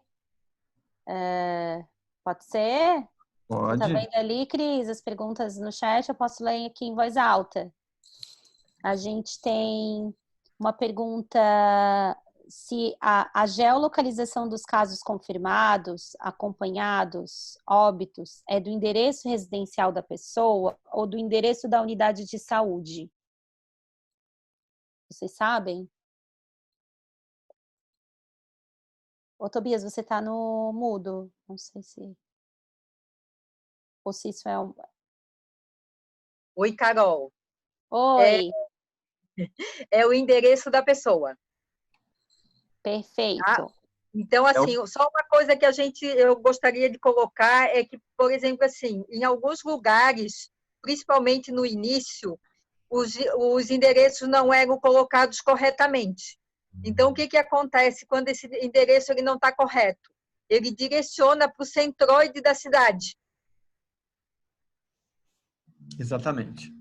Pode ser? Pode. Você tá vendo ali, Cris, as perguntas no chat? Eu posso ler aqui em voz alta. A gente tem uma pergunta se a geolocalização dos casos confirmados, acompanhados, óbitos, é do endereço residencial da pessoa ou do endereço da unidade de saúde? Vocês sabem? Ô, Tobias, você tá no mudo. Não sei se... Ou se isso é um... Oi, Carol. Oi. É o endereço da pessoa. Perfeito. Tá? Então, assim, só uma coisa que eu gostaria de colocar é que, por exemplo, assim, em alguns lugares, principalmente no início, os endereços não eram colocados corretamente. Então, o que acontece quando esse endereço ele não está correto? Ele direciona para o centroide da cidade. Exatamente.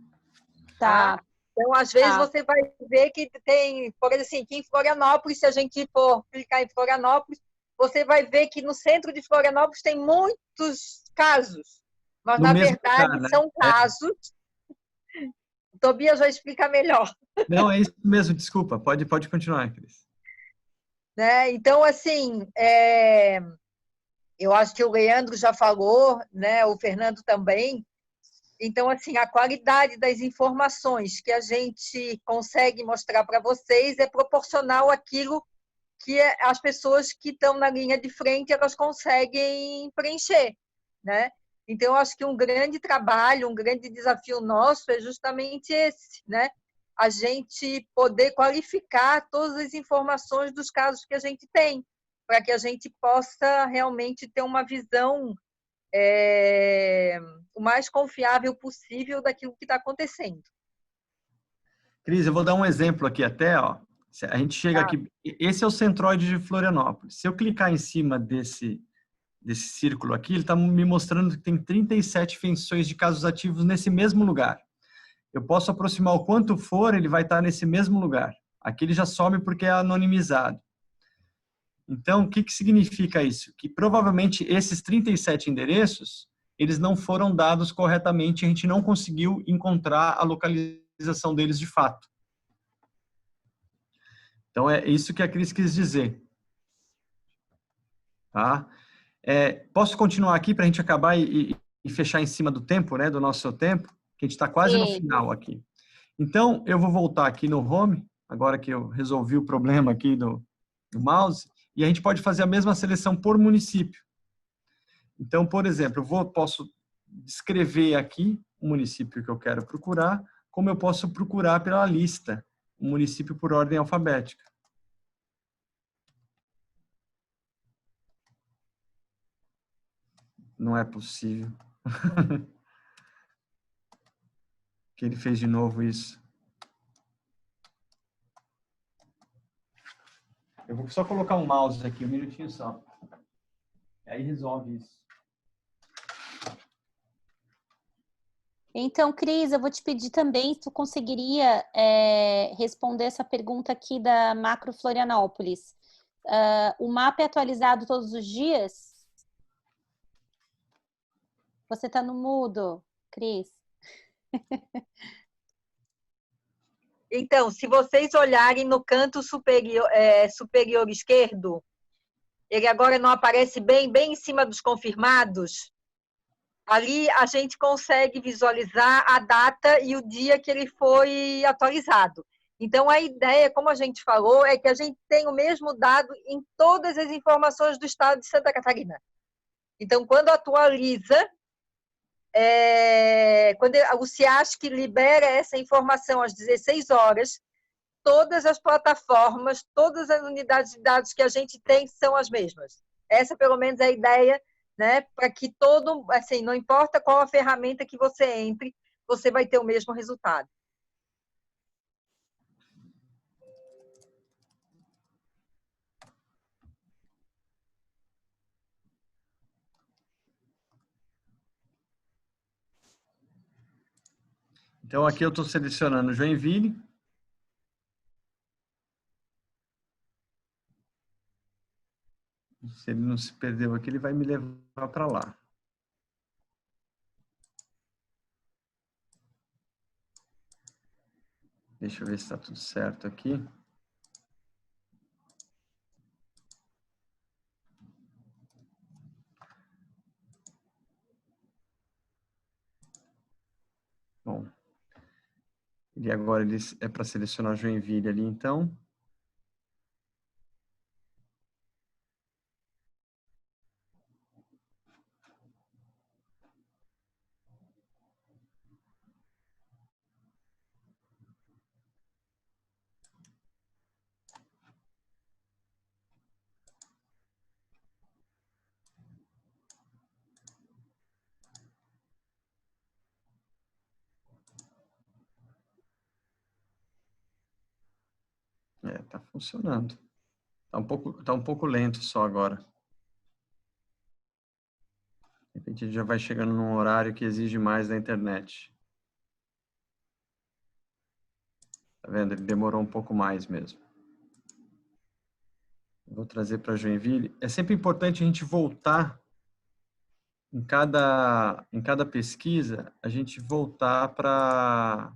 Tá. Então, às vezes, você vai ver que tem, por exemplo, assim, que em Florianópolis, se a gente for clicar em Florianópolis, você vai ver que no centro de Florianópolis tem muitos casos. Mas, No na mesmo verdade, lugar, né? são casos... O Tobias vai explicar melhor. Não, é isso mesmo, desculpa. Pode continuar, Cris. Né? Então, assim, eu acho que o Leandro já falou, né? O Fernando também. Então, assim, a qualidade das informações que a gente consegue mostrar para vocês é proporcional àquilo que as pessoas que estão na linha de frente elas conseguem preencher, né? Então, eu acho que um grande trabalho, um grande desafio nosso é justamente esse, né? A gente poder qualificar todas as informações dos casos que a gente tem, para que a gente possa realmente ter uma visão o mais confiável possível daquilo que está acontecendo. Cris, eu vou dar um exemplo aqui até, ó. A gente chega aqui, esse é o centroide de Florianópolis. Se eu clicar em cima desse círculo aqui, ele está me mostrando que tem 37 feições de casos ativos nesse mesmo lugar. Eu posso aproximar o quanto for, ele vai estar nesse mesmo lugar. Aqui ele já some porque é anonimizado. Então, o que significa isso? Que provavelmente esses 37 endereços, eles não foram dados corretamente, a gente não conseguiu encontrar a localização deles de fato. Então, é isso que a Cris quis dizer. Tá? Posso continuar aqui para a gente acabar e fechar em cima do tempo, né, do nosso tempo? Que a gente está quase no final aqui. Então, eu vou voltar aqui no Home, agora que eu resolvi o problema aqui do mouse, e a gente pode fazer a mesma seleção por município. Então, por exemplo, posso escrever aqui o município que eu quero procurar, como eu posso procurar pela lista, o município por ordem alfabética. Não é possível. Que ele fez de novo isso. Eu vou só colocar um mouse aqui, um minutinho só. Aí resolve isso. Então, Cris, eu vou te pedir também se tu conseguiria responder essa pergunta aqui da Macro Florianópolis. O mapa é atualizado todos os dias? Você está no mudo, Cris. Então, se vocês olharem no canto superior, superior esquerdo, ele agora não aparece bem em cima dos confirmados. Ali a gente consegue visualizar a data e o dia que ele foi atualizado. Então, a ideia, como a gente falou, é que a gente tem o mesmo dado em todas as informações do estado de Santa Catarina. Então, quando atualiza, quando o CIASC libera essa informação às 16 horas, todas as plataformas, todas as unidades de dados que a gente tem são as mesmas. Essa, pelo menos, é a ideia, né? Para que assim, não importa qual a ferramenta que você entre, você vai ter o mesmo resultado. Então, aqui eu estou selecionando Joinville. Se ele não se perdeu aqui, ele vai me levar para lá. Deixa eu ver se está tudo certo aqui. Bom, e agora é para selecionar Joinville ali, então. Tá funcionando. Tá um pouco lento só agora. De repente ele já vai chegando num horário que exige mais da internet. Tá vendo? Ele demorou um pouco mais mesmo. Vou trazer para Joinville. É sempre importante a gente voltar em cada pesquisa, a gente voltar para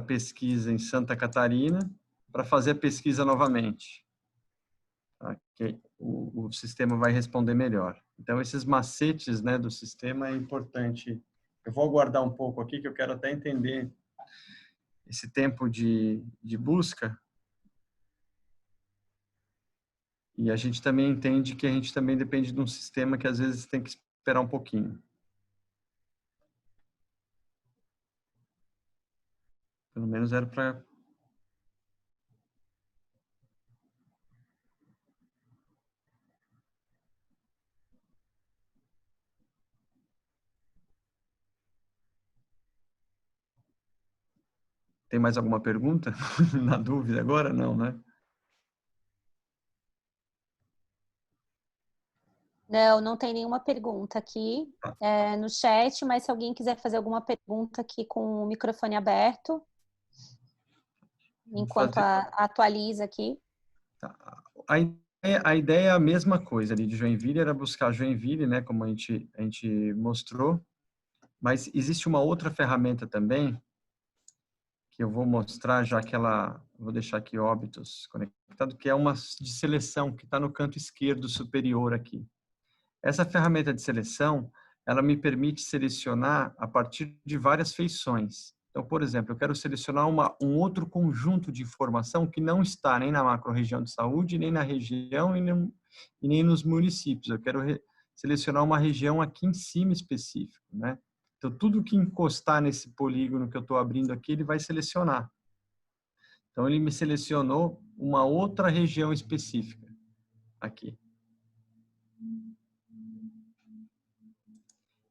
pesquisa em Santa Catarina para fazer a pesquisa novamente. Tá? Que o sistema vai responder melhor. Então, esses macetes, né, do sistema é importante. Eu vou aguardar um pouco aqui, que eu quero até entender esse tempo de busca. E a gente também entende que a gente também depende de um sistema que às vezes tem que esperar um pouquinho. Pelo menos era para... Tem mais alguma pergunta? Na dúvida agora? Não, né? Não tem nenhuma pergunta aqui no chat, mas se alguém quiser fazer alguma pergunta aqui com o microfone aberto, enquanto atualiza aqui. Tá. A ideia é a mesma coisa ali de Joinville, era buscar Joinville, né, como a gente mostrou, mas existe uma outra ferramenta também, que eu vou mostrar, já que vou deixar aqui Óbitos conectado, que é uma de seleção, que está no canto esquerdo superior aqui. Essa ferramenta de seleção, ela me permite selecionar a partir de várias feições. Então, por exemplo, eu quero selecionar um outro conjunto de informação que não está nem na macro-região de saúde, nem na região e nem nos municípios. Eu quero selecionar uma região aqui em cima específico, né? Então, tudo que encostar nesse polígono que eu estou abrindo aqui, ele vai selecionar. Então, ele me selecionou uma outra região específica aqui.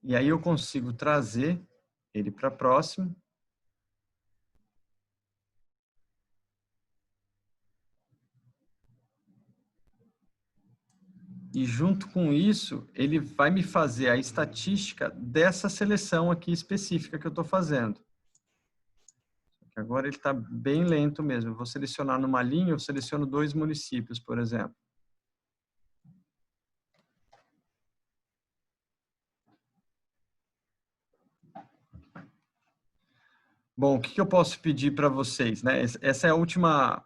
E aí eu consigo trazer ele para próximo. E junto com isso, ele vai me fazer a estatística dessa seleção aqui específica que eu estou fazendo. Agora ele está bem lento mesmo. Eu vou selecionar numa linha, eu seleciono 2 municípios, por exemplo. Bom, o que eu posso pedir para vocês, né? Essa é a última...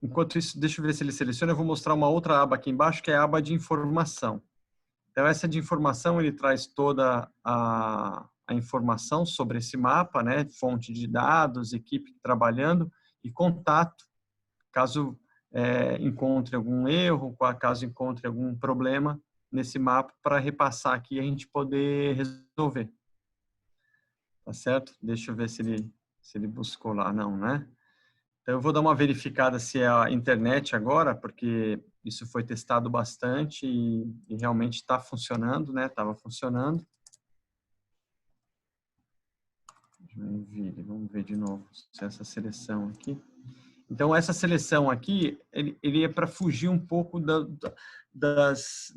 Enquanto isso, deixa eu ver se ele seleciona. Eu vou mostrar uma outra aba aqui embaixo, que é a aba de informação. Então, essa de informação, ele traz toda a informação sobre esse mapa, né? Fonte de dados, equipe trabalhando e contato, caso encontre algum erro, caso encontre algum problema nesse mapa, para repassar aqui e a gente poder resolver. Tá certo? Deixa eu ver se ele buscou lá. Não, né? Então, eu vou dar uma verificada se é a internet agora, porque isso foi testado bastante e realmente está funcionando, né? Estava funcionando. Vamos ver de novo se essa seleção aqui. Então, essa seleção aqui, ele é para fugir um pouco dos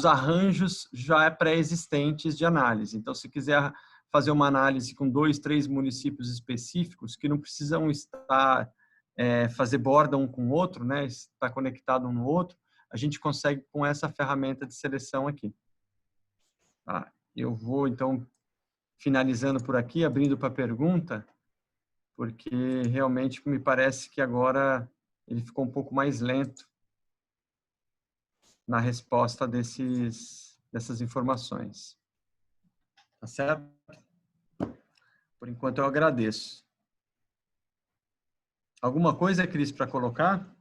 arranjos já pré-existentes de análise. Então, se quiser fazer uma análise com 2, 3 municípios específicos que não precisam estar fazer borda um com o outro, né? Estar conectado um no outro, a gente consegue com essa ferramenta de seleção aqui. Tá? Eu vou então finalizando por aqui, abrindo para pergunta, porque realmente me parece que agora ele ficou um pouco mais lento na resposta dessas informações. Tá certo? Por enquanto eu agradeço. Alguma coisa, Cris, para colocar?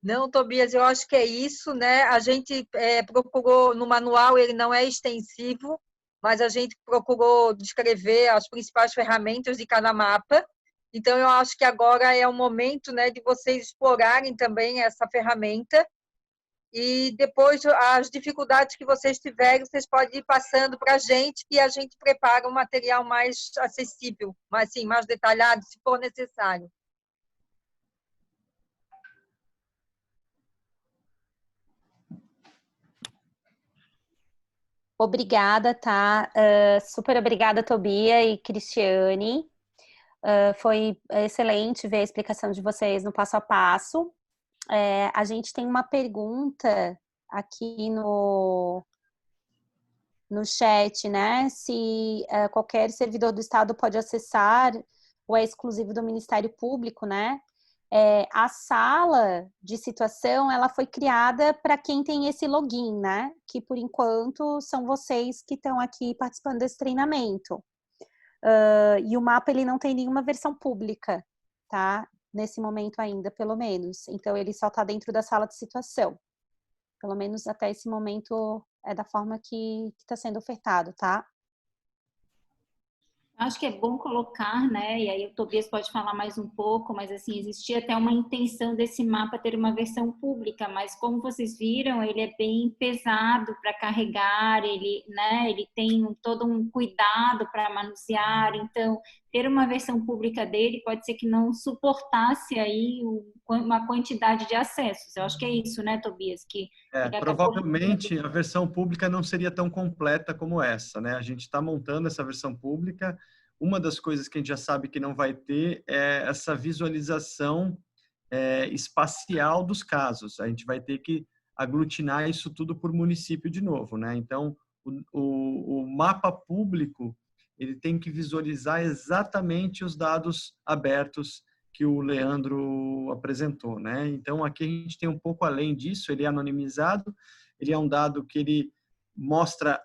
Não, Tobias, eu acho que é isso, né? A gente procurou, no manual ele não é extensivo, mas a gente procurou descrever as principais ferramentas de cada mapa. Então, eu acho que agora é o momento, né, de vocês explorarem também essa ferramenta e depois as dificuldades que vocês tiverem, vocês podem ir passando para a gente e a gente prepara um material mais acessível, mais detalhado, se for necessário. Obrigada, tá? Super obrigada, Tobia e Cristiane. Foi excelente ver a explicação de vocês no passo a passo. A gente tem uma pergunta aqui no chat, né? Se qualquer servidor do Estado pode acessar ou é exclusivo do Ministério Público, né? A sala de situação, ela foi criada para quem tem esse login, né? Que, por enquanto, são vocês que estão aqui participando desse treinamento. E o mapa, ele não tem nenhuma versão pública, tá? Nesse momento ainda, pelo menos. Então, ele só está dentro da sala de situação. Pelo menos até esse momento é da forma que está sendo ofertado, tá? Acho que é bom colocar, né? E aí o Tobias pode falar mais um pouco, mas assim, existia até uma intenção desse mapa ter uma versão pública, mas como vocês viram, ele é bem pesado para carregar, ele, né, ele tem todo um cuidado para manusear, então ter uma versão pública dele pode ser que não suportasse aí uma quantidade de acessos. Eu acho que é isso, né, Tobias? Que provavelmente a versão pública não seria tão completa como essa, né? A gente está montando essa versão pública. Uma das coisas que a gente já sabe que não vai ter é essa visualização espacial dos casos. A gente vai ter que aglutinar isso tudo por município de novo, né? Então, o mapa público, ele tem que visualizar exatamente os dados abertos que o Leandro apresentou, né? Então, aqui a gente tem um pouco além disso, ele é anonimizado, ele é um dado que ele mostra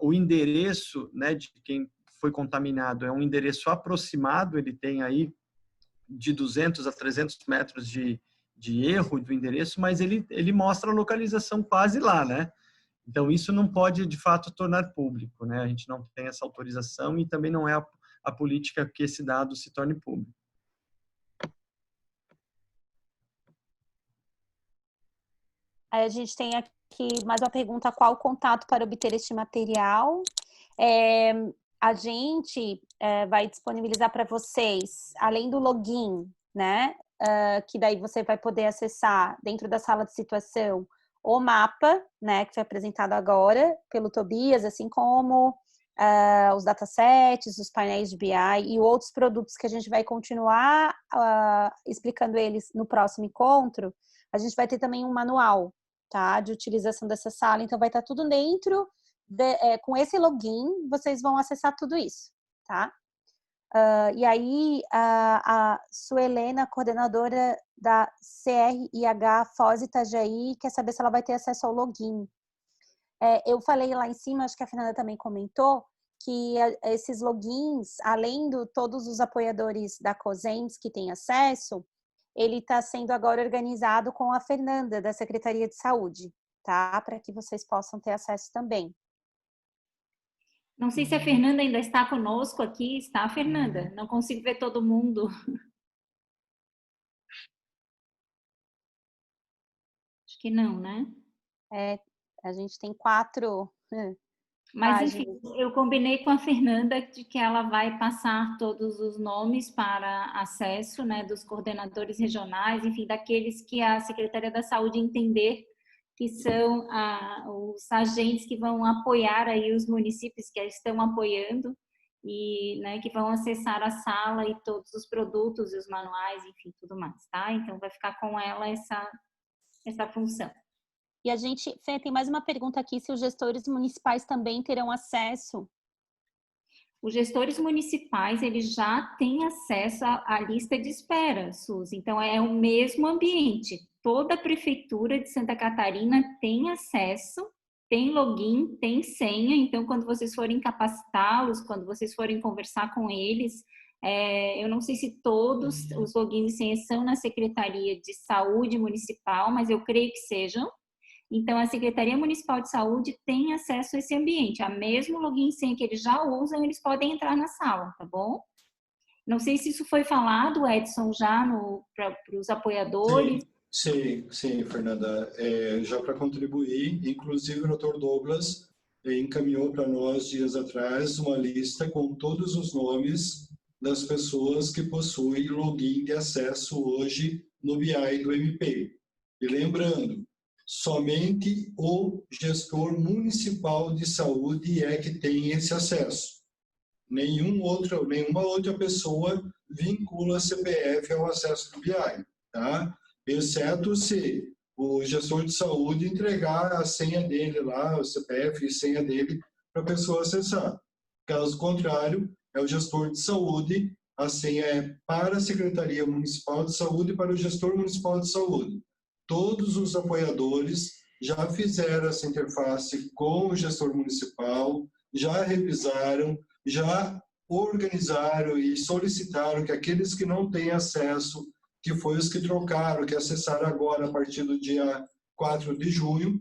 o endereço, né, de quem foi contaminado, é um endereço aproximado, ele tem aí de 200 a 300 metros de erro do endereço, mas ele mostra a localização quase lá, né? Então, isso não pode, de fato, tornar público, né? A gente não tem essa autorização e também não é a política que esse dado se torne público. Aí a gente tem aqui mais uma pergunta: qual o contato para obter este material? A gente vai disponibilizar para vocês, além do login, né? Que daí você vai poder acessar dentro da sala de situação o mapa, né? Que foi apresentado agora pelo Tobias, assim como os datasets, os painéis de BI e outros produtos que a gente vai continuar explicando eles no próximo encontro. A gente vai ter também um manual, tá? De utilização dessa sala, então vai estar tudo dentro. Com esse login, vocês vão acessar tudo isso, tá? E aí, a Suelena, coordenadora da CRIH Foz Itajaí, quer saber se ela vai ter acesso ao login. Eu falei lá em cima, acho que a Fernanda também comentou, que esses logins, além de todos os apoiadores da COSENS que têm acesso, ele está sendo agora organizado com a Fernanda, da Secretaria de Saúde, tá? Para que vocês possam ter acesso também. Não sei se a Fernanda ainda está conosco aqui. Está, Fernanda? Não consigo ver todo mundo. Acho que não, né? A gente tem 4 Mas, páginas. enfim, eu combinei com a Fernanda de que ela vai passar todos os nomes para acesso, né, dos coordenadores regionais, enfim, daqueles que a Secretaria da Saúde entender que são os agentes que vão apoiar aí os municípios que estão apoiando e, né, que vão acessar a sala e todos os produtos e os manuais, enfim, tudo mais, tá? Então, vai ficar com ela essa função. E a gente, Fê, tem mais uma pergunta aqui, se os gestores municipais também terão acesso. Os gestores municipais, eles já têm acesso à lista de espera, Suzy. Então, é o mesmo ambiente. Toda a prefeitura de Santa Catarina tem acesso, tem login, tem senha, então quando vocês forem capacitá-los, quando vocês forem conversar com eles, eu não sei se todos os logins e senhas são na Secretaria de Saúde Municipal, mas eu creio que sejam. Então, a Secretaria Municipal de Saúde tem acesso a esse ambiente. A mesmo login e senha que eles já usam, eles podem entrar na sala, tá bom? Não sei se isso foi falado, Edson, já para os apoiadores. Sim, Fernanda. Já para contribuir, inclusive o Dr. Douglas encaminhou para nós dias atrás uma lista com todos os nomes das pessoas que possuem login de acesso hoje no BI do MP. E lembrando, somente o gestor municipal de saúde é que tem esse acesso. Nenhuma outra pessoa vincula CPF ao acesso do BI, tá? Exceto se o gestor de saúde entregar a senha dele lá, o CPF e senha dele para a pessoa acessar. Caso contrário, é o gestor de saúde, a senha é para a Secretaria Municipal de Saúde e para o gestor municipal de saúde. Todos os apoiadores já fizeram essa interface com o gestor municipal, já revisaram, já organizaram e solicitaram que aqueles que não têm acesso, que foi os que trocaram, que acessaram agora a partir do dia 4 de junho,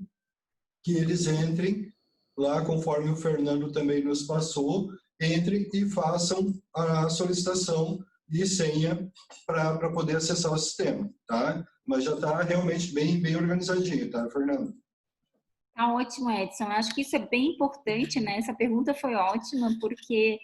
que eles entrem lá, conforme o Fernando também nos passou, entrem e façam a solicitação de senha para poder acessar o sistema, tá? Mas já está realmente bem organizadinho, tá, Fernando? Tá ótimo, Edson. Eu acho que isso é bem importante, né? Essa pergunta foi ótima, porque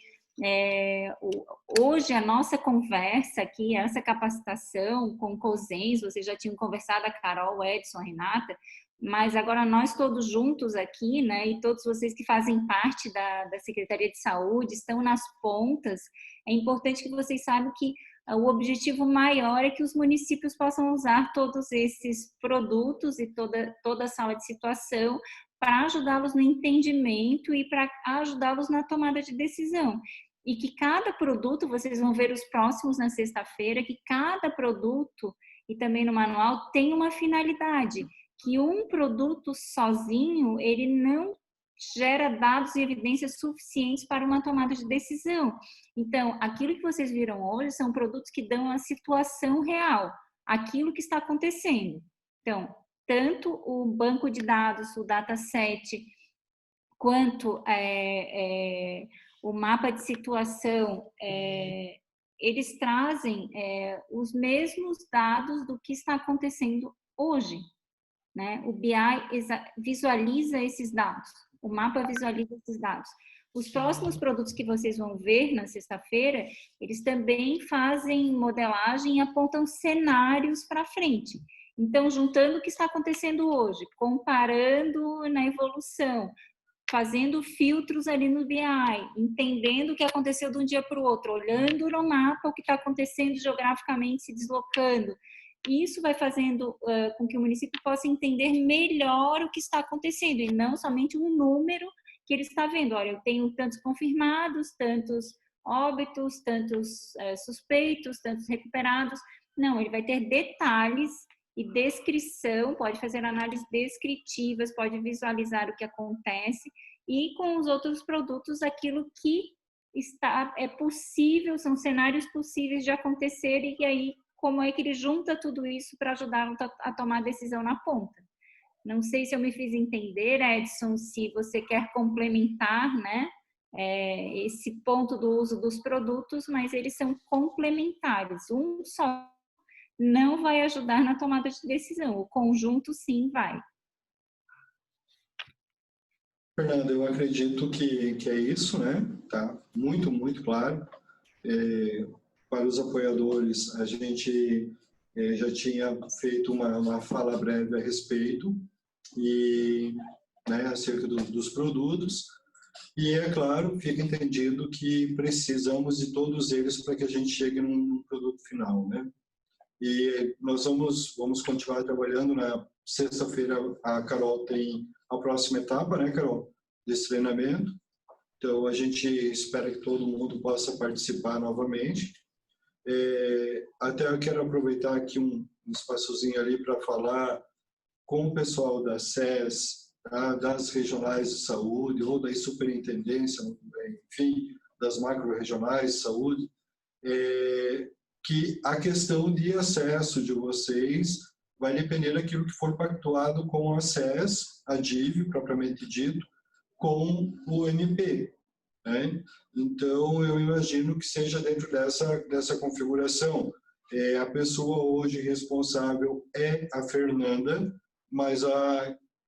hoje a nossa conversa aqui, essa capacitação com COSENS, vocês já tinham conversado, a Carol, o Edson, a Renata, mas agora nós todos juntos aqui, né, e todos vocês que fazem parte da Secretaria de Saúde, estão nas pontas, é importante que vocês saibam que o objetivo maior é que os municípios possam usar todos esses produtos e toda a sala de situação para ajudá-los no entendimento e para ajudá-los na tomada de decisão. E que cada produto, vocês vão ver os próximos na sexta-feira, que cada produto, e também no manual, tem uma finalidade, que um produto sozinho, ele não gera dados e evidências suficientes para uma tomada de decisão. Então, aquilo que vocês viram hoje são produtos que dão a situação real, aquilo que está acontecendo. Então, tanto o banco de dados, o dataset, quanto o mapa de situação, eles trazem os mesmos dados do que está acontecendo hoje, né? O BI visualiza esses dados, o mapa visualiza esses dados. Os próximos produtos que vocês vão ver na sexta-feira, eles também fazem modelagem e apontam cenários para frente. Então, juntando o que está acontecendo hoje, comparando na evolução, fazendo filtros ali no BI, entendendo o que aconteceu de um dia para o outro, olhando no mapa o que está acontecendo geograficamente, se deslocando. Isso vai fazendo com que o município possa entender melhor o que está acontecendo e não somente um número que ele está vendo. Olha, eu tenho tantos confirmados, tantos óbitos, tantos suspeitos, tantos recuperados. Não, ele vai ter detalhes e descrição, pode fazer análises descritivas, pode visualizar o que acontece e com os outros produtos aquilo que é possível, são cenários possíveis de acontecer e aí como é que ele junta tudo isso para ajudar a tomar a decisão na ponta. Não sei se eu me fiz entender, Edson, se você quer complementar, né, esse ponto do uso dos produtos, mas eles são complementares. Um só não vai ajudar na tomada de decisão, o conjunto sim vai. Fernanda, eu acredito que é isso, né? Tá muito claro. Para os apoiadores, a gente já tinha feito uma fala breve a respeito, e, né, acerca dos produtos, e é claro, fica entendido que precisamos de todos eles para que a gente chegue num produto final, né? E nós vamos continuar trabalhando. Na sexta-feira a Carol tem a próxima etapa, né, Carol, desse treinamento. Então a gente espera que todo mundo possa participar novamente. Até eu quero aproveitar aqui um espaçozinho ali para falar com o pessoal da SES, tá? Das regionais de saúde ou da superintendência, enfim, das macro-regionais de saúde, que a questão de acesso de vocês vai depender daquilo que for pactuado com a SES, a DIV, propriamente dito, com o MP. Né? Então, eu imagino que seja dentro dessa configuração. A pessoa hoje responsável é a Fernanda, mas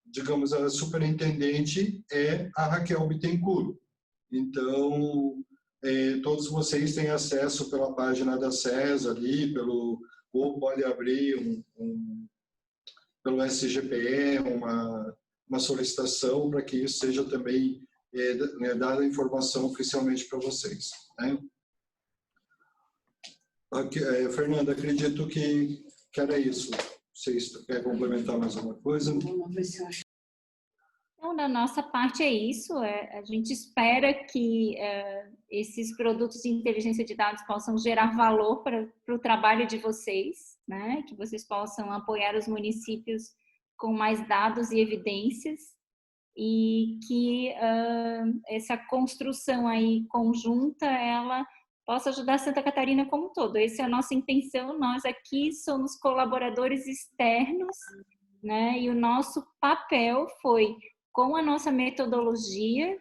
digamos, a superintendente é a Raquel Bittencourt. Então, todos vocês têm acesso pela página da SES ali, ou pode abrir pelo SGPE uma solicitação para que isso seja também dada a informação oficialmente para vocês. Né? Fernanda, acredito que era isso. Vocês querem complementar mais alguma coisa? Então, da nossa parte é isso. A gente espera que esses produtos de inteligência de dados possam gerar valor para o trabalho de vocês, né? Que vocês possam apoiar os municípios com mais dados e evidências e que essa construção aí conjunta, ela possa ajudar Santa Catarina como um todo. Essa é a nossa intenção. Nós aqui somos colaboradores externos, né? E o nosso papel foi, com a nossa metodologia,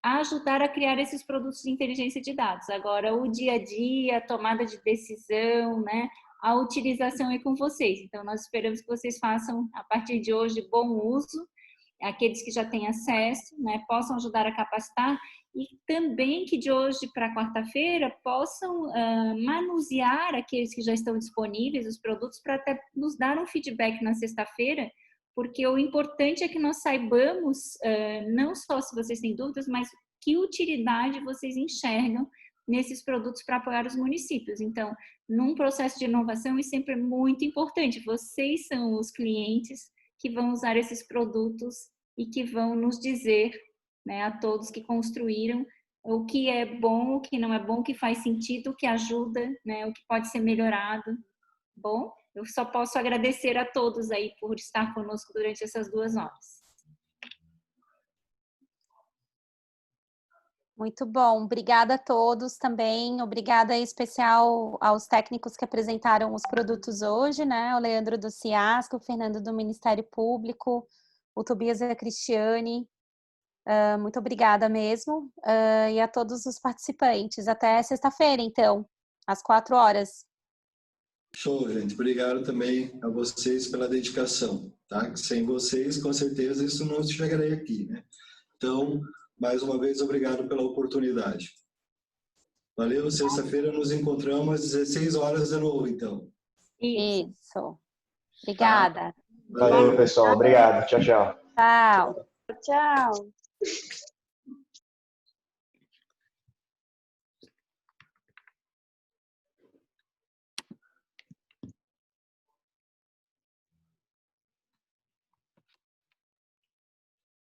ajudar a criar esses produtos de inteligência de dados. Agora, o dia a dia, a tomada de decisão, né? A utilização é com vocês. Então, nós esperamos que vocês façam, a partir de hoje, bom uso. Aqueles que já têm acesso, né? Possam ajudar a capacitar e também que de hoje para quarta-feira possam manusear aqueles que já estão disponíveis, os produtos, para até nos dar um feedback na sexta-feira, porque o importante é que nós saibamos, não só se vocês têm dúvidas, mas que utilidade vocês enxergam nesses produtos para apoiar os municípios. Então, num processo de inovação, isso sempre é muito importante. Vocês são os clientes que vão usar esses produtos e que vão nos dizer, né, a todos que construíram, o que é bom, o que não é bom, o que faz sentido, o que ajuda, né, o que pode ser melhorado. Bom, eu só posso agradecer a todos aí por estar conosco durante essas 2 horas. Muito bom, obrigada a todos também, obrigada em especial aos técnicos que apresentaram os produtos hoje, né, o Leandro do Ciasco, o Fernando do Ministério Público, o Tobias e a Cristiane, muito obrigada mesmo, e a todos os participantes, até sexta-feira então, às 4 horas. Show, gente, obrigado também a vocês pela dedicação, tá? Sem vocês, com certeza, isso não chegaria aqui, né? Então, mais uma vez, obrigado pela oportunidade. Valeu, sexta-feira nos encontramos às 16 horas de novo, então. Isso. Obrigada. Valeu, pessoal. Obrigado. Tchau, tchau. Tchau. Tchau.